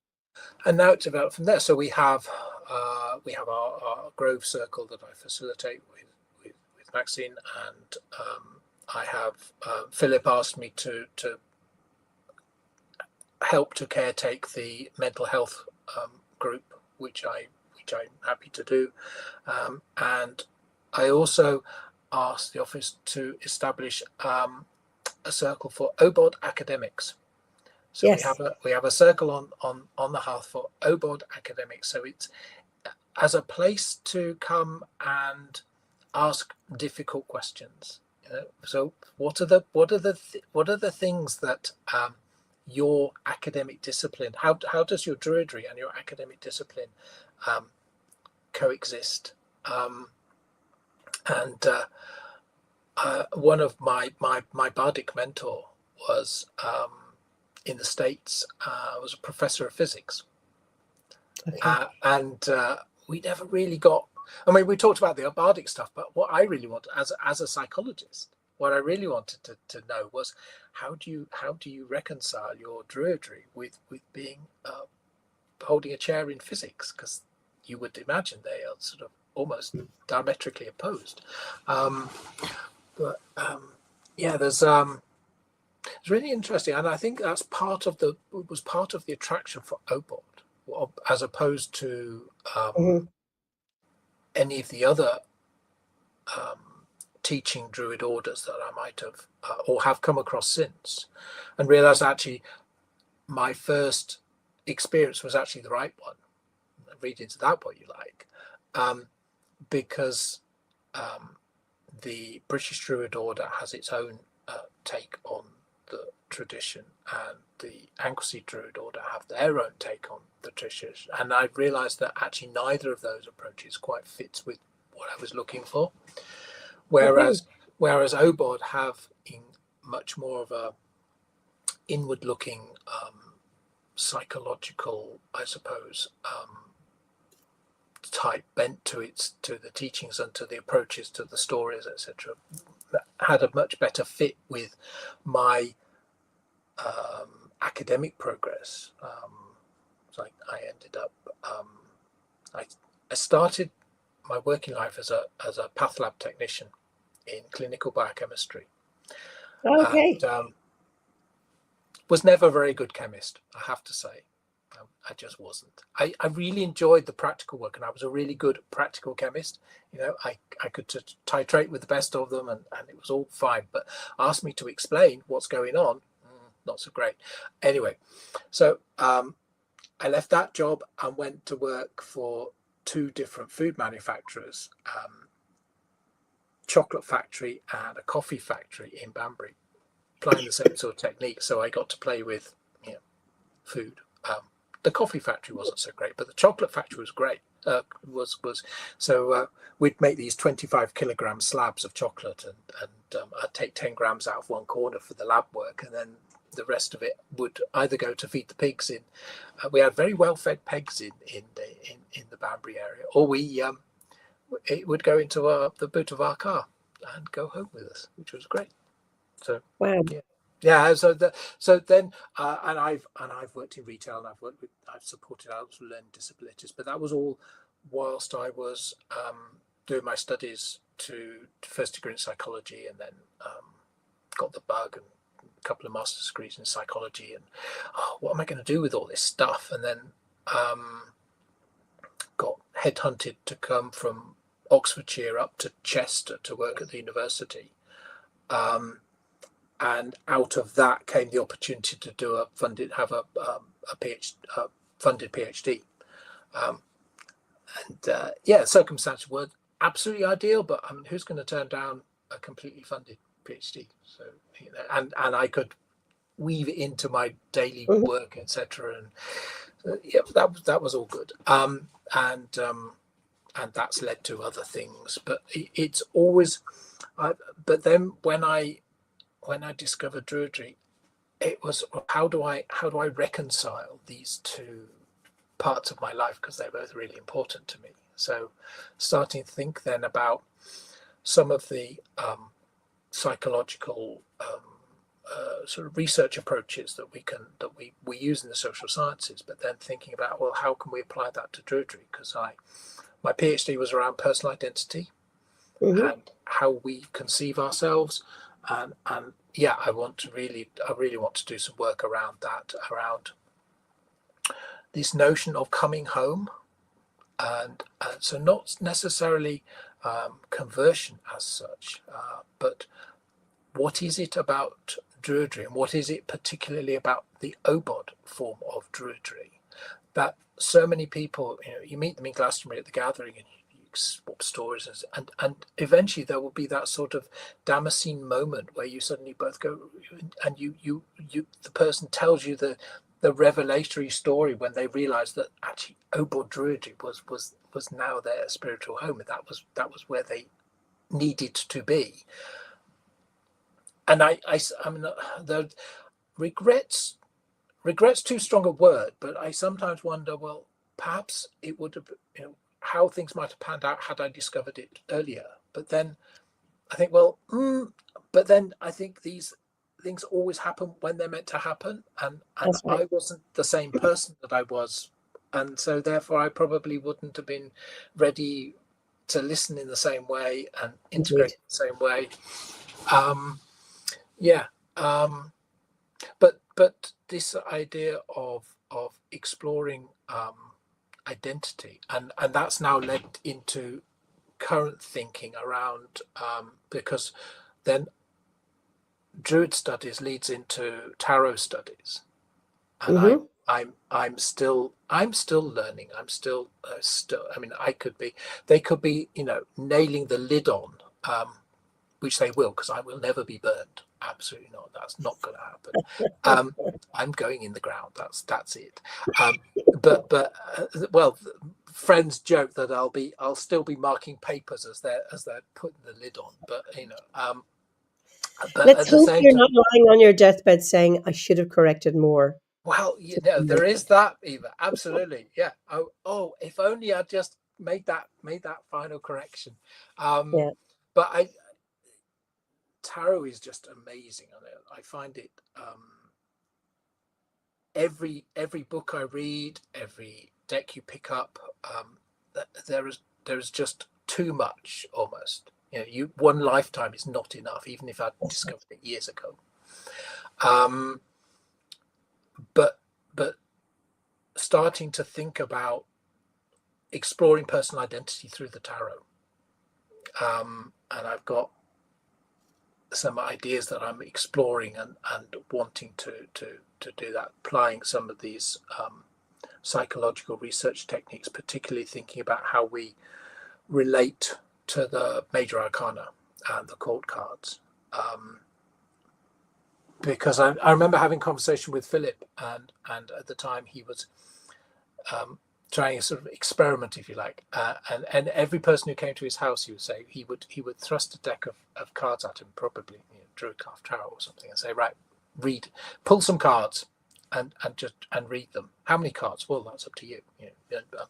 S2: And now it's developed from there. So we have our Grove Circle that I facilitate with Maxine, and I have Philip asked me to help to caretake the mental health group, which I'm happy to do, and I also asked the office to establish a circle for OBOD academics. So
S1: Yes.
S2: we have a circle on the Hearth for OBOD academics. So it's as a place to come and ask difficult questions. So what are the things that your academic discipline? How does your Druidry and your academic discipline coexist? And one of my bardic mentor was in the States, was a professor of physics.
S1: Okay.
S2: And we never really got, I mean, we talked about the bardic stuff, but what I really wanted as a psychologist, what I really wanted to know was how do you reconcile your Druidry with being holding a chair in physics? Because you would imagine they are sort of almost diametrically opposed. It's really interesting, and I think that's part of the attraction for OBOD, as opposed to any of the other teaching Druid orders that I might have or have come across since, and realised actually my first experience was actually the right one. Read into that what you like, because the British Druid Order has its own take on the tradition, and the Anglesey Druid Order have their own take on the tradition. And I realised that actually neither of those approaches quite fits with what I was looking for. Whereas OBOD have in much more of a inward-looking, psychological, I suppose, type bent to the teachings and to the approaches to the stories, etc., that had a much better fit with my academic progress. So I ended up I started my working life as a path lab technician in clinical biochemistry.
S1: Okay.
S2: And, was never a very good chemist, I have to say. I just wasn't. I really enjoyed the practical work, and I was a really good practical chemist. I could titrate with the best of them, and it was all fine. But ask me to explain what's going on, not so great. Anyway, so I left that job and went to work for two different food manufacturers, chocolate factory and a coffee factory in Banbury, applying the same sort of technique. So I got to play with food. The coffee factory wasn't so great, but the chocolate factory was great. So we'd make these 25 kilogram slabs of chocolate, and I'd take 10 grams out of one corner for the lab work, and then the rest of it would either go to feed the pigs in. We had very well fed pigs in the Banbury area, or it would go into the boot of our car and go home with us, which was great. So
S1: wow.
S2: Yeah. So then, and I've worked in retail, and I've supported adults with learning disabilities, but that was all whilst I was doing my studies to first degree in psychology, and then got the bug and a couple of master's degrees in psychology, and what am I going to do with all this stuff? And then got headhunted to come from Oxfordshire up to Chester to work at the university. And out of that came the opportunity to do a funded PhD. Circumstances were absolutely ideal, but I mean, who's going to turn down a completely funded PhD? So, and I could weave it into my daily work, etc. And that was all good. And that's led to other things, but it's always. But then when I discovered Druidry, it was how do I reconcile these two parts of my life because they're both really important to me. So starting to think then about some of the psychological sort of research approaches that we use in the social sciences, but then thinking about, well, how can we apply that to Druidry? Because my PhD was around personal identity and how we conceive ourselves, and yeah, I really want to do some work around that, around this notion of coming home, and so not necessarily conversion as such, but what is it about Druidry, and what is it particularly about the Obod form of Druidry that so many people, you meet them in Glastonbury at the gathering and you swap stories, and eventually there will be that sort of Damascene moment where you suddenly both go, and you the person tells you the revelatory story when they realize that actually Obod Druidry was now their spiritual home, and that was where they needed to be. And I mean, the regrets too strong a word, but I sometimes wonder, well, perhaps it would have, how things might have panned out had I discovered it earlier. But then I think, well, but then I think these things always happen when they're meant to happen, and right. I wasn't the same person that I was, and so therefore I probably wouldn't have been ready to listen in the same way and integrate in the same way. But this idea of exploring identity, and that's now led into current thinking around, because then Druid studies leads into tarot studies, and I'm still learning. I'm still I mean, they could be nailing the lid on, which they will, because I will never be burned. Absolutely not. That's not going to happen. I'm going in the ground. That's it. But well, friends joke that I'll still be marking papers as they're putting the lid on. But
S1: but let's hope you're not lying on your deathbed saying I should have corrected more.
S2: Well, there is that, Eva. Absolutely, yeah. Oh, if only I just made that final correction. But tarot is just amazing. I find it, every book I read, every deck you pick up, there is just too much almost. One lifetime is not enough, even if I'd discovered it years ago. But starting to think about exploring personal identity through the tarot, and I've got some ideas that I'm exploring and wanting to do that, applying some of these psychological research techniques, particularly thinking about how we relate to the major arcana and the court cards. Because I remember having a conversation with Philip, and at the time he was trying a sort of experiment, if you like, and every person who came to his house, he would say he would thrust a deck of cards at him, probably Druidcraft Tarot or something, and say, right, pull some cards and read them. How many cards? Well, that's up to you.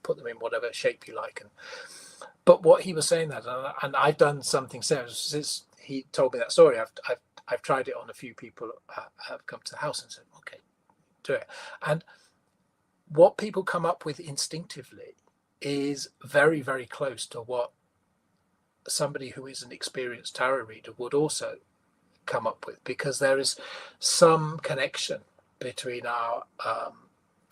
S2: Put them in whatever shape you like. But what he was saying that, and I've done something since he told me that story. I've tried it on a few people have come to the house and said, okay, do it. And what people come up with instinctively is very, very close to what somebody who is an experienced tarot reader would also come up with, because there is some connection between our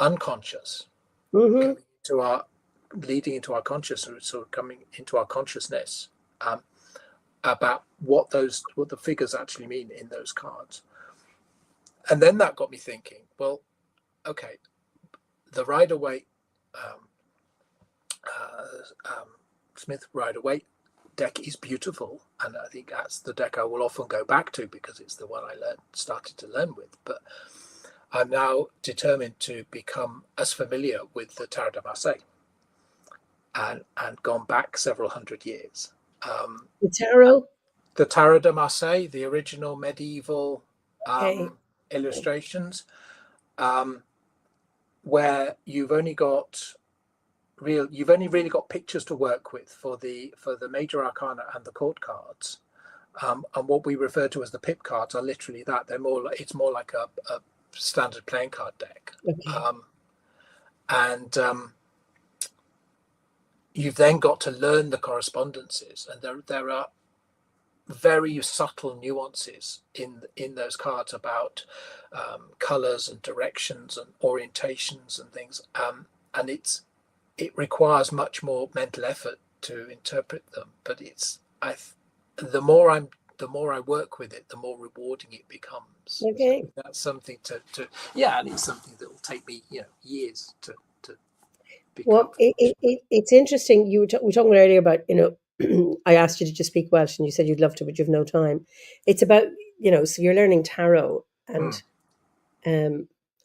S2: unconscious leading into our consciousness, or coming into our consciousness, about what the figures actually mean in those cards. And then that got me thinking, well, okay, the Rider-Waite Smith Rider-Waite deck is beautiful, and I think that's the deck I will often go back to because it's the one I started to learn with. But I'm now determined to become as familiar with the Tarot de Marseille, and gone back several hundred years. The Tarot de Marseille, the original medieval illustrations. where you've only really got pictures to work with for the major arcana and the court cards, and what we refer to as the pip cards are literally that. It's more like a standard playing card deck.
S1: Okay.
S2: You've then got to learn the correspondences, and there are very subtle nuances in those cards about colors and directions and orientations and things, and it requires much more mental effort to interpret them. But the more I work with it, the more rewarding it becomes.
S1: Okay.
S2: So that's something to and it's something that will take me years to become.
S1: Well, it's interesting. We were talking earlier about, I asked you to just speak Welsh and you said you'd love to, but you have no time. It's about, so you're learning tarot, and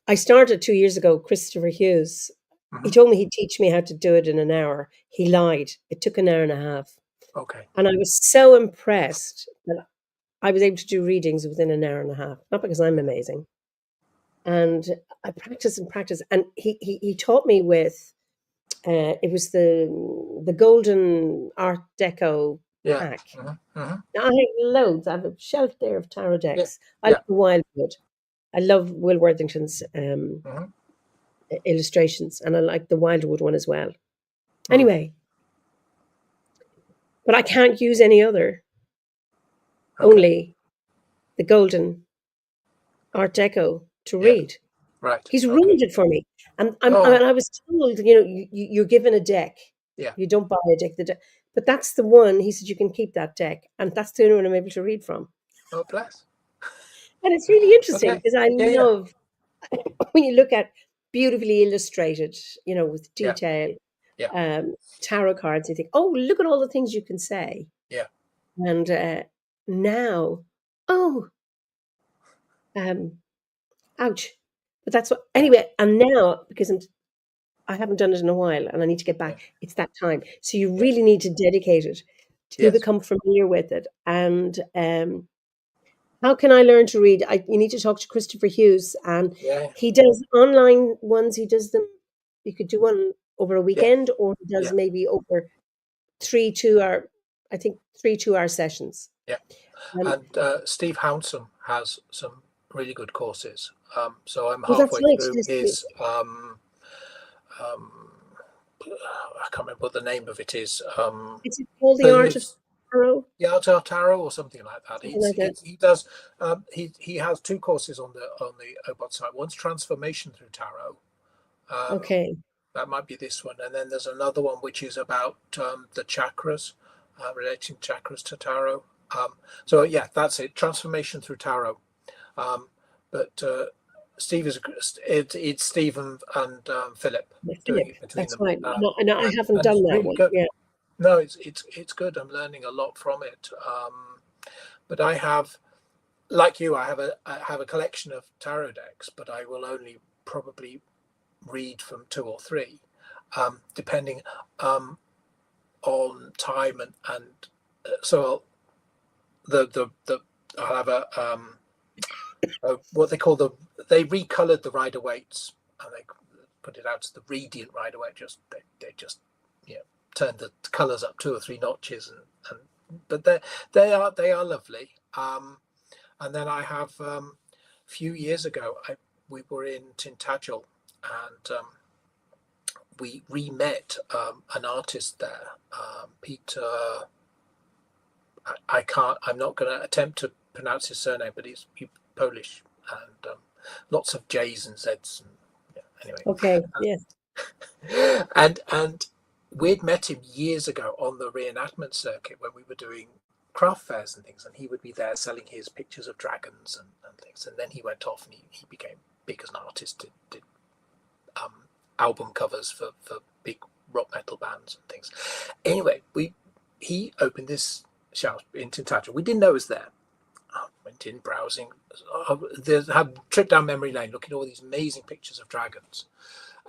S1: I started 2 years ago, Christopher Hughes.
S2: Mm-hmm.
S1: He told me he'd teach me how to do it in an hour. He lied. It took an hour and a half.
S2: Okay.
S1: And I was so impressed that I was able to do readings within an hour and a half, not because I'm amazing. And I practiced and practiced. And he taught me with, it was the Golden Art Deco pack.
S2: Mm-hmm. Mm-hmm.
S1: Now, I have loads. I have a shelf there of tarot decks.
S2: Yeah.
S1: I love Wildwood. I love Will Worthington's illustrations, and I like the Wildwood one as well. Anyway, but I can't use any other. Okay. Only the Golden Art Deco to read.
S2: Right.
S1: He's ruined it for me. And I was told, you're given a deck.
S2: Yeah.
S1: You don't buy a deck. But that's the one. He said you can keep that deck, and that's the only one I'm able to read from.
S2: Oh, bless.
S1: And it's really interesting because I love when you look at beautifully illustrated, with detail, tarot cards. You think, oh, look at all the things you can say.
S2: Yeah.
S1: And now, ouch. But that's what, anyway, and now, because I haven't done it in a while and I need to get back, it's that time. So you really need to dedicate it to become familiar with it. And how can I learn to read? You need to talk to Christopher Hughes, and he does online ones. He does them. You could do one over a weekend, or he does maybe over 3 2-hour sessions.
S2: Yeah. And Steve Hounsome has some really good courses. So I'm halfway through his. I can't remember what the name of it is.
S1: Is it called The Art of Tarot?
S2: The Art of Tarot, or something like that. He does. He has 2 courses on the OBOT site. One's Transformation Through Tarot.
S1: Okay.
S2: That might be this one, and then there's another one which is about the chakras, relating chakras to tarot. So that's it. Transformation Through Tarot. But Steve it's Steve and Philip doing it between
S1: that's
S2: them.
S1: Right. No, I haven't done that one.
S2: Good.
S1: Yeah.
S2: No, it's good. I'm learning a lot from it. But I have, like you, I have a collection of tarot decks, but I will only probably read from 2 or 3, depending on time and so I'll have what they call they recolored the Rider-Waite's, and they put it out as the Radiant Rider-Waite. They just turned the colors up 2 or 3 notches, but they are lovely. And then I have a few years ago we were in Tintagel, and we re-met an artist there, Peter. I'm not going to attempt to pronounce his surname, but he's Polish, and lots of J's and Z's. And, anyway.
S1: Okay. Yeah.
S2: And we'd met him years ago on the reenactment circuit when we were doing craft fairs and things, and he would be there selling his pictures of dragons and things. And then he went off and he became big as an artist. Did album covers for big rock metal bands and things. Anyway, he opened this shop in Tintagel. We didn't know it was there. I went in browsing. Had a trip down memory lane, looking at all these amazing pictures of dragons.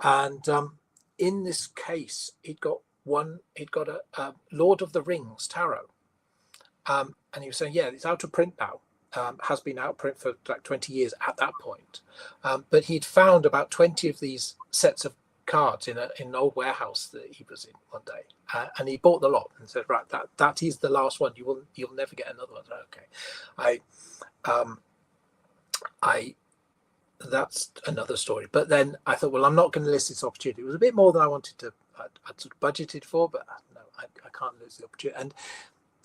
S2: And in this case, he'd got a Lord of the Rings tarot. And he was saying, it's out of print now. has been out of print for like 20 years at that point. But he'd found about 20 of these sets of cards in an old warehouse that he was in one day, and he bought the lot and said, "Right, that is the last one. You'll never get another one." Okay, that's another story. But then I thought, well, I'm not going to lose this opportunity. It was a bit more than I wanted to. I'd sort of budgeted for, but no, I can't lose the opportunity. And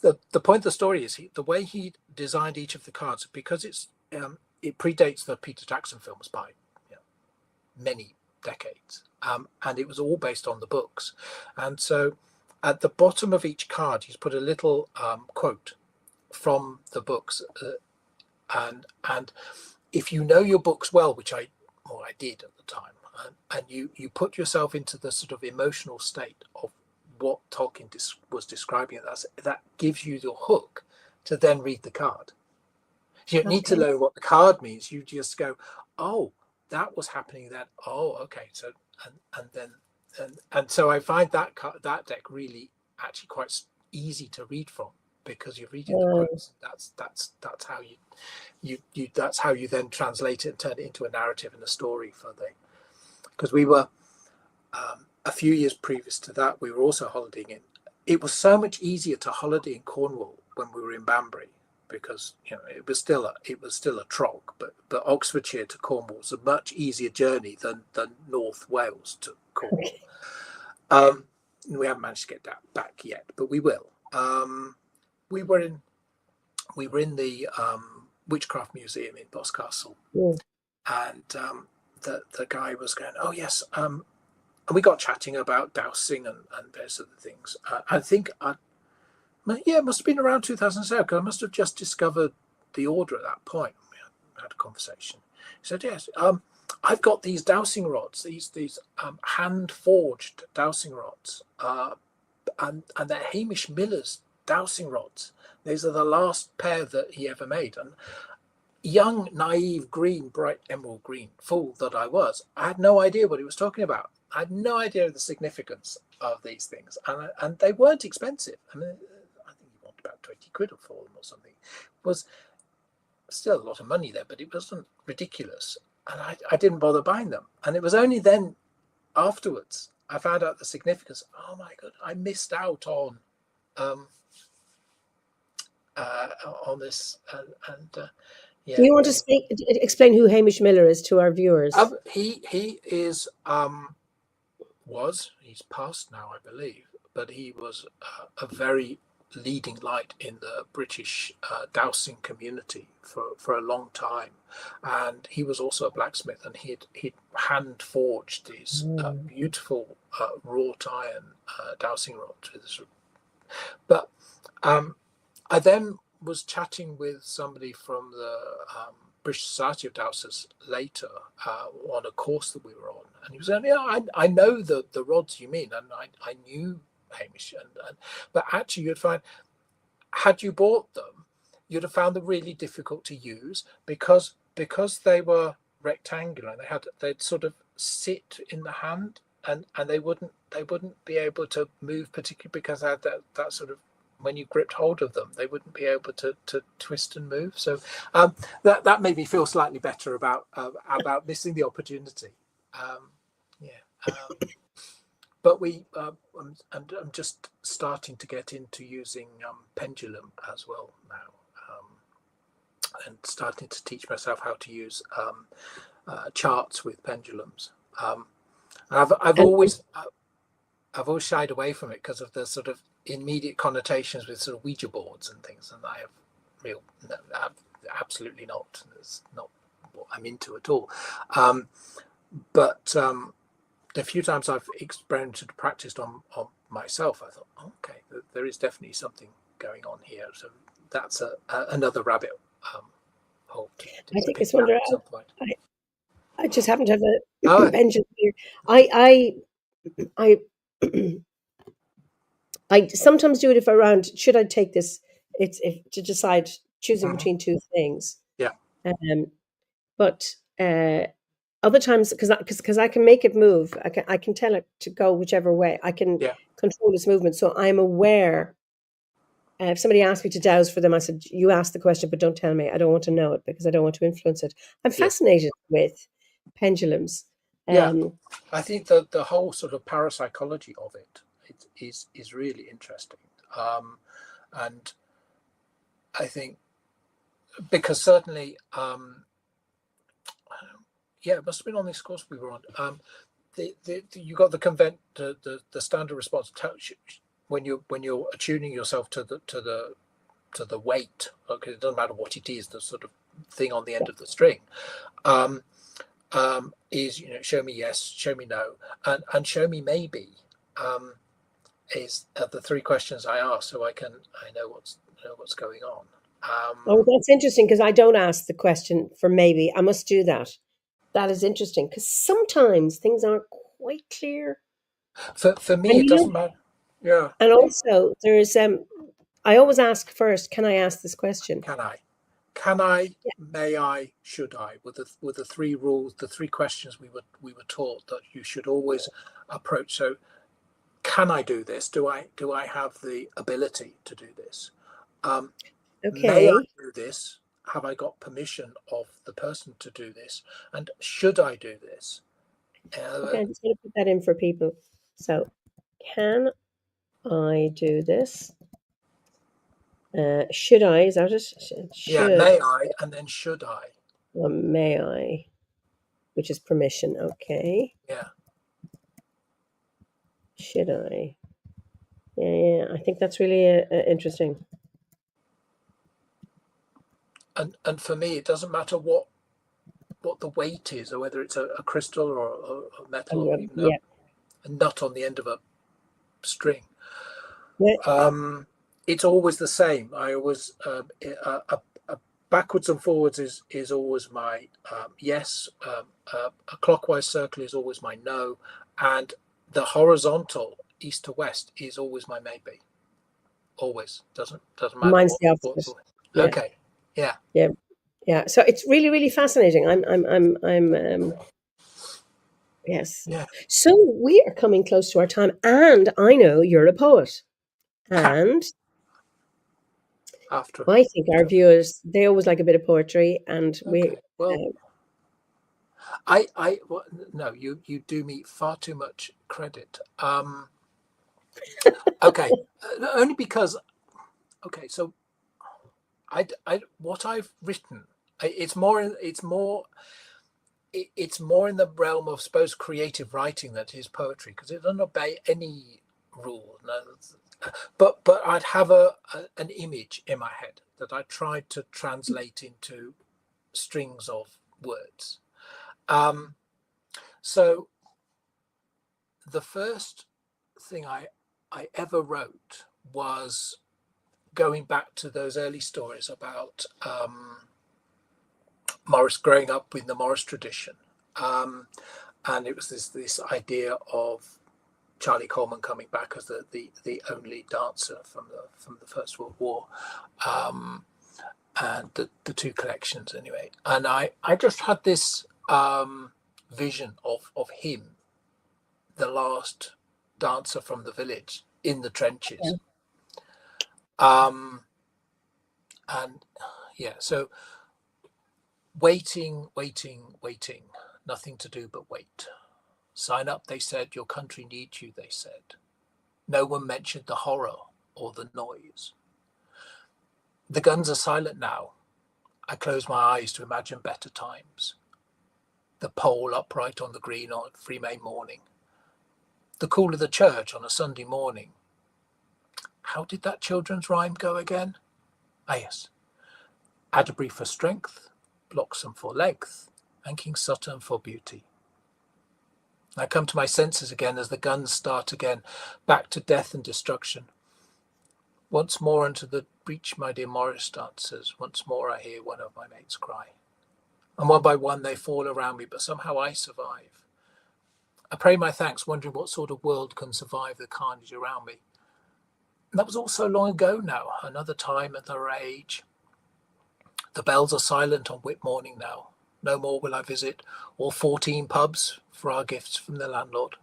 S2: the point of the story is the way he designed each of the cards, because it predates the Peter Jackson films by many decades, and it was all based on the books. And so at the bottom of each card, he's put a little quote from the books, and if you know your books well, which I did at the time, and you put yourself into the sort of emotional state of what Tolkien was describing, that gives you your hook to then read the card. You don't need to know what the card means. You just go, oh, that was happening then. Oh, okay. So and so I find that deck really actually quite easy to read from, because you're reading the quotes. That's how you that's how you then translate it and turn it into a narrative and a story because we were a few years previous to that, we were also holidaying in. It was so much easier to holiday in Cornwall when we were in Banbury, because it was still a trog, but Oxfordshire to Cornwall was a much easier journey than North Wales to Cornwall. We haven't managed to get that back yet, but we will. We were in the Witchcraft Museum in Boscastle, and the guy was going, oh yes, and we got chatting about dowsing and various other things. I think it must have been around 2007, because I must have just discovered the order at that point. We had a conversation. He said, yes, I've got these dowsing rods, these hand forged dowsing rods, and they're Hamish Miller's dowsing rods. These are the last pair that he ever made. And young, naive, green, bright emerald green fool that I was, I had no idea what he was talking about. I had no idea of the significance of these things, and they weren't expensive. I mean, I think you want about 20 quid for them or something. It was still a lot of money there, but it wasn't ridiculous. And I didn't bother buying them. And it was only then, afterwards, I found out the significance. Oh my God, I missed out on this.
S1: Do you want to explain who Hamish Miller is to our viewers?
S2: He is he's passed now, I believe, but he was a very leading light in the British dowsing community for a long time, and he was also a blacksmith, and he'd hand forged these beautiful wrought iron dowsing rods. But I then was chatting with somebody from the British Society of Dowsers later on a course that we were on, and he was saying, "Yeah, I know the rods you mean, and I knew Hamish, but actually you'd find, had you bought them, you'd have found them really difficult to use because they were rectangular and they'd sort of sit in the hand, and they wouldn't be able to move, particularly because they had that sort of, when you gripped hold of them, they wouldn't be able to twist and move. So that made me feel slightly better about missing the opportunity. But I'm just starting to get into using pendulum as well now, and starting to teach myself how to use charts with pendulums. I've always shied away from it because of the sort of immediate connotations with sort of Ouija boards and things, and I have absolutely not. It's not what I'm into at all. But the few times I've experimented, practiced on myself, I thought, okay, there is definitely something going on here. So that's another rabbit hole.
S1: I think it's wonder. At some point. I just happen to have a pendulum here. I sometimes do it if around, should I take this? It's if to decide choosing between two things.
S2: Yeah.
S1: But other times, because I can make it move, I can tell it to go whichever way. I can control its movement, so I'm aware if somebody asked me to dowse for them, I said, you ask the question, but don't tell me. I don't want to know it because I don't want to influence it. I'm fascinated with pendulums.
S2: Yeah, I think that the whole sort of parapsychology of it is really interesting. And I think because certainly, it must have been on this course we were on. You got the standard response when you're attuning yourself to the weight. Okay, it doesn't matter what it is, the sort of thing on the end of the string. Is show me yes, show me no, and show me maybe. Is the three questions I ask, so I know what's going on.
S1: That's interesting because I don't ask the question for maybe. I must do that. That is interesting because sometimes things aren't quite clear.
S2: For me, it doesn't matter. Yeah.
S1: And also, there's I always ask first, can I ask this question?
S2: Can I? May I? Should I? With the three rules, the three questions we were taught that you should always approach. So, can I do this? Do I have the ability to do this? May I do this? Have I got permission of the person to do this? And should I do this?
S1: Okay, I'm just going to put that in for people. So, can I do this? Should I? Is that it?
S2: Yeah, may I, and then should I?
S1: Well, may I? Which is permission. Okay.
S2: Yeah.
S1: Should I? Yeah. I think that's really interesting.
S2: And for me, it doesn't matter what the weight is, or whether it's a crystal or a metal, or even a nut on the end of a string.
S1: Yeah.
S2: It's always the same. I always a backwards and forwards is always my yes. A clockwise circle is always my no, and the horizontal east to west is always my maybe. Always doesn't matter.
S1: Mine's the opposite.
S2: Okay. Yeah.
S1: Yeah. So it's really, really fascinating. I'm yes.
S2: Yeah.
S1: So we are coming close to our time, and I know you're a poet, and I think our viewers, they always like a bit of poetry, and
S2: no, you do me far too much credit. Okay, only because. Okay, so I what I've written, it's more in the realm of, suppose, creative writing that is poetry, because it doesn't obey any rule. No, but I'd have an image in my head that I tried to translate into strings of words. So the first thing I ever wrote was going back to those early stories about Morris, growing up in the Morris tradition, and it was this idea of Charlie Coleman coming back as the only dancer from the First World War, and the two collections anyway. And I just had this vision of him, the last dancer from the village in the trenches. So waiting, nothing to do but wait. Sign up, they said, your country needs you, they said. No one mentioned the horror or the noise. The guns are silent now. I close my eyes to imagine better times. The pole upright on the green on free May morning. The cool of the church on a Sunday morning. How did that children's rhyme go again? Ah, yes. Atterbury for strength, Bloxham for length, and King Sutton for beauty. I come to my senses again as the guns start again, back to death and destruction. Once more into the breach my dear Morris dancers, once more I hear one of my mates cry. And one by one they fall around me, but somehow I survive. I pray my thanks, wondering what sort of world can survive the carnage around me. And that was all so long ago now, another time, another age. The bells are silent on Whit morning now. No more will I visit all 14 pubs for our gifts from the landlord.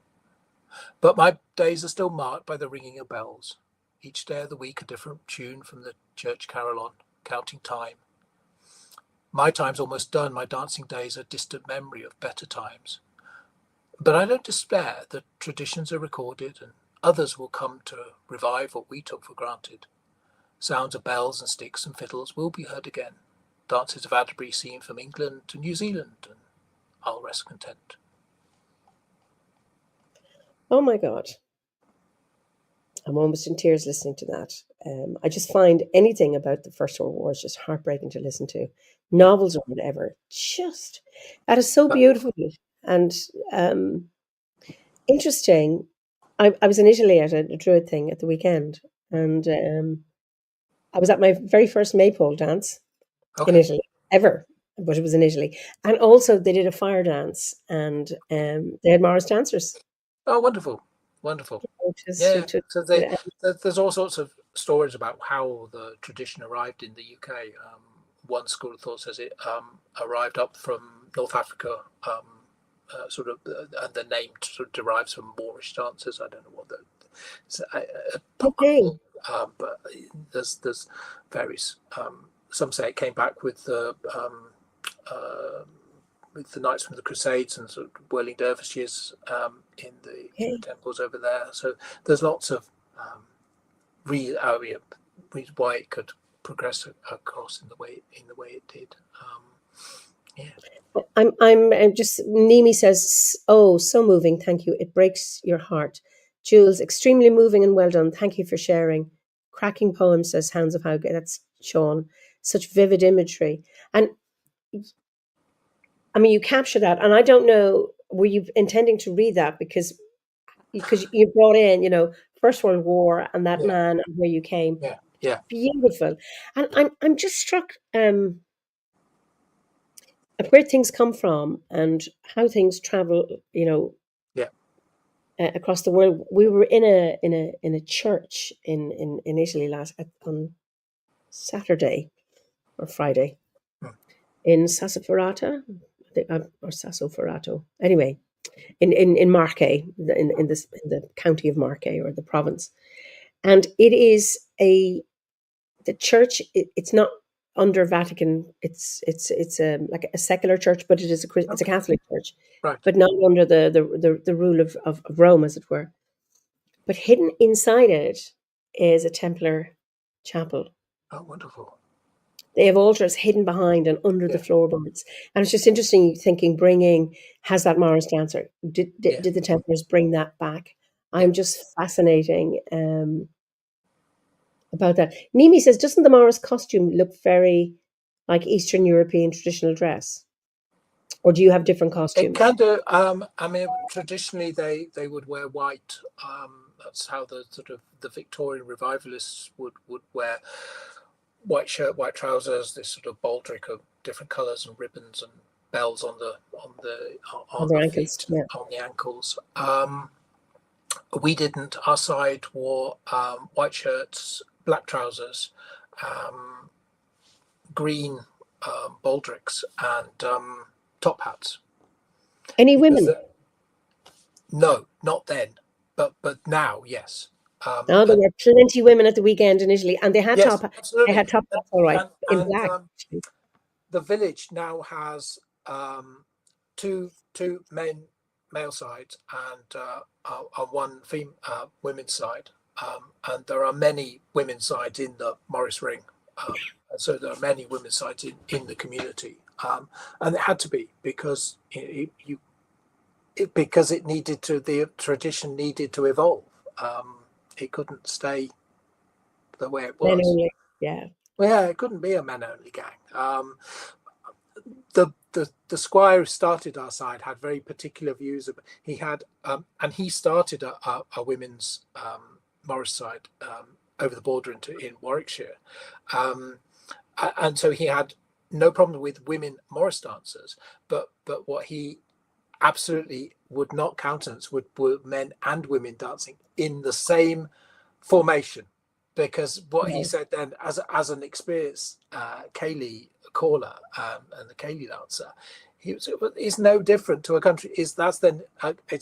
S2: But my days are still marked by the ringing of bells. each day of the week a different tune from the church carillon, counting time. My time's almost done, my dancing days are distant memory of better times. But I don't despair that traditions are recorded and others will come to revive what we took for granted. Sounds of bells and sticks and fiddles will be heard again. Dances of Atterbury seen from England to New Zealand, and I'll rest content.
S1: Oh my God. I'm almost in tears listening to that. I just find anything about the First World War is just heartbreaking to listen to. Novels or whatever. Just, that is so beautiful and interesting. I was in Italy at a Druid thing at the weekend, and I was at my very first maypole dance in Italy ever, but it was in Italy. And also they did a fire dance, and they had Morris dancers.
S2: Oh, wonderful. Wonderful.
S1: So
S2: there's all sorts of stories about how the tradition arrived in the UK. One school of thought says it arrived up from North Africa, and the name sort of derives from Moorish dancers. I don't know what but there's various. Some say it came back with the Knights from the Crusades and sort of whirling dervishes in the temples over there. So there's lots of reasons why it could progress across in the way it did.
S1: I'm just, Nimi says, oh, so moving. Thank you. It breaks your heart. Jules, extremely moving and well done. Thank you for sharing. Cracking poem, says Hounds of Howgate. That's Sean. Such vivid imagery. And I mean, you capture that. And I don't know, were you intending to read that? Because you brought in, First World War and that man and where you came.
S2: Yeah.
S1: Beautiful. And I'm just struck at where things come from and how things travel, across the world. We were in a church in Italy on Saturday or Friday in Sassoferrato, or Sassoferrato. Anyway, in Marche, in the county of Marche, or the province, and it is the church. It's not under Vatican. It's like a secular church, but it's a Catholic church,
S2: right,
S1: but not under the rule of Rome, as it were. But hidden inside it is a Templar chapel.
S2: Oh, wonderful.
S1: They have altars hidden behind and under the floorboards. And it's just interesting thinking, has that Morris dancer, did the Templars bring that back? I'm just fascinating about that. Nimi says, doesn't the Morris costume look very like Eastern European traditional dress? Or do you have different costumes?
S2: It can do. I mean, traditionally they would wear white. That's how the Victorian revivalists would wear white shirt, white trousers, this sort of baldric of different colours and ribbons and bells on the
S1: ankles,
S2: feet, on the ankles. We didn't. Our side wore white shirts, black trousers, green baldricks, and top hats.
S1: Any women?
S2: No, not then, but now, yes.
S1: There were plenty of women at the weekend in Italy, and they had top hats, all right, in black.
S2: The village now has two male sides and one women's side, and there are many women's sides in the Morris Ring. So there are many women's sides in the community, and it had to be because the tradition needed to evolve. It couldn't stay the way it was.
S1: Men only, yeah.
S2: Well, yeah, it couldn't be a men only gang. The squire who started our side had very particular views. He had and he started a women's Morris side over the border in Warwickshire, and so he had no problem with women Morris dancers. But what he absolutely would not countenance were men and women dancing in the same formation, because what he said then, as an experienced Ceilidh caller and the Ceilidh dancer, is no different to a country. It's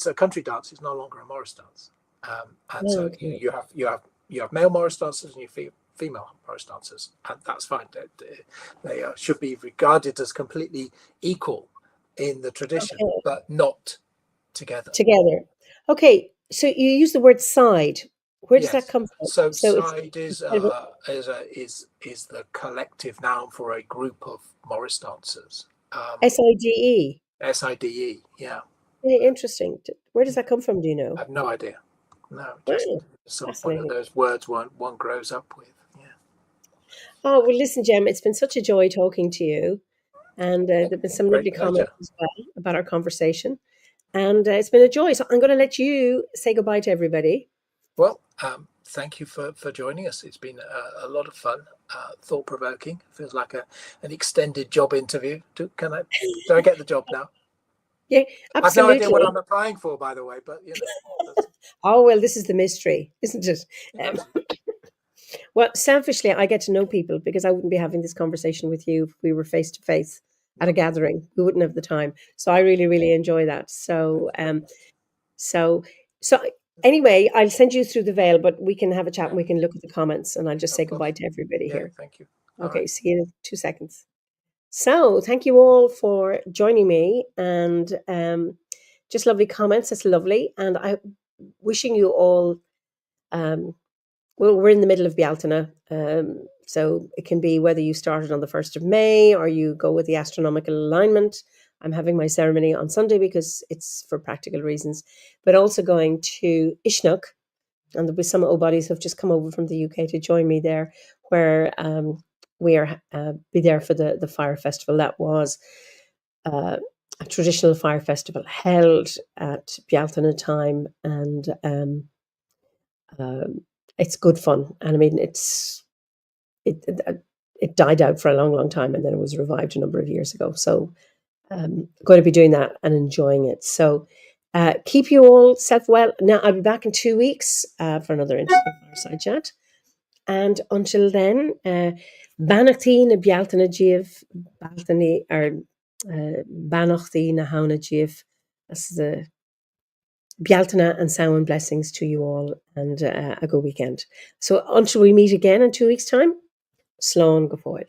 S2: a country dance. It's no longer a Morris dance, and so you have you have male Morris dancers and you female Morris dancers, and that's fine. They should be regarded as completely equal in the tradition, but not together.
S1: Okay, so you use the word side. Where does that come from?
S2: So side is the collective noun for a group of Morris dancers.
S1: SIDE.
S2: SIDE, yeah.
S1: Really interesting. Where does that come from? Do you know?
S2: I have no idea. No, just one of those words one grows up with. Yeah.
S1: Oh well, listen, Jem. It's been such a joy talking to you, and there've been some lovely comments as well about our conversation, and it's been a joy. So I'm going to let you say goodbye to everybody.
S2: Well, thank you for joining us. It's been a lot of fun, thought-provoking. Feels like an extended job interview. Do I get the job now?
S1: Yeah, absolutely.
S2: I have no idea what I'm applying for, by the way, but you know.
S1: Oh well, this is the mystery, isn't it? Well, selfishly, I get to know people because I wouldn't be having this conversation with you if we were face to face at a gathering. We wouldn't have the time. So I really, really enjoy that. So, so anyway, I'll send you through the veil, but we can have a chat and we can look at the comments, and I'll just say goodbye to everybody here.
S2: Thank you.
S1: Okay, see you in 2 seconds. So thank you all for joining me, and just lovely comments. That's lovely, and I'm wishing you all. Well, we're in the middle of Bealtaine, so it can be whether you started on the 1st of May or you go with the astronomical alignment. I'm having my ceremony on Sunday because it's for practical reasons, but also going to Ishnuk, and there'll be some old bodies who've just come over from the UK to join me there, where we are be there for the fire festival. That was a traditional fire festival held at Bealtaine time, and it's good fun. And I mean, it died out for a long, long time, and then it was revived a number of years ago. So going to be doing that and enjoying it. So keep you all self well. Now I'll be back in 2 weeks for another interesting Fireside Chat. And until then, Banachtaí na Bealtaine Díobh, Baltaní or Banachtaí na Hauna Díobh. That's the Bealtaine and Samhain blessings to you all, and a good weekend. So until we meet again in 2 weeks' time, Slán go fóill.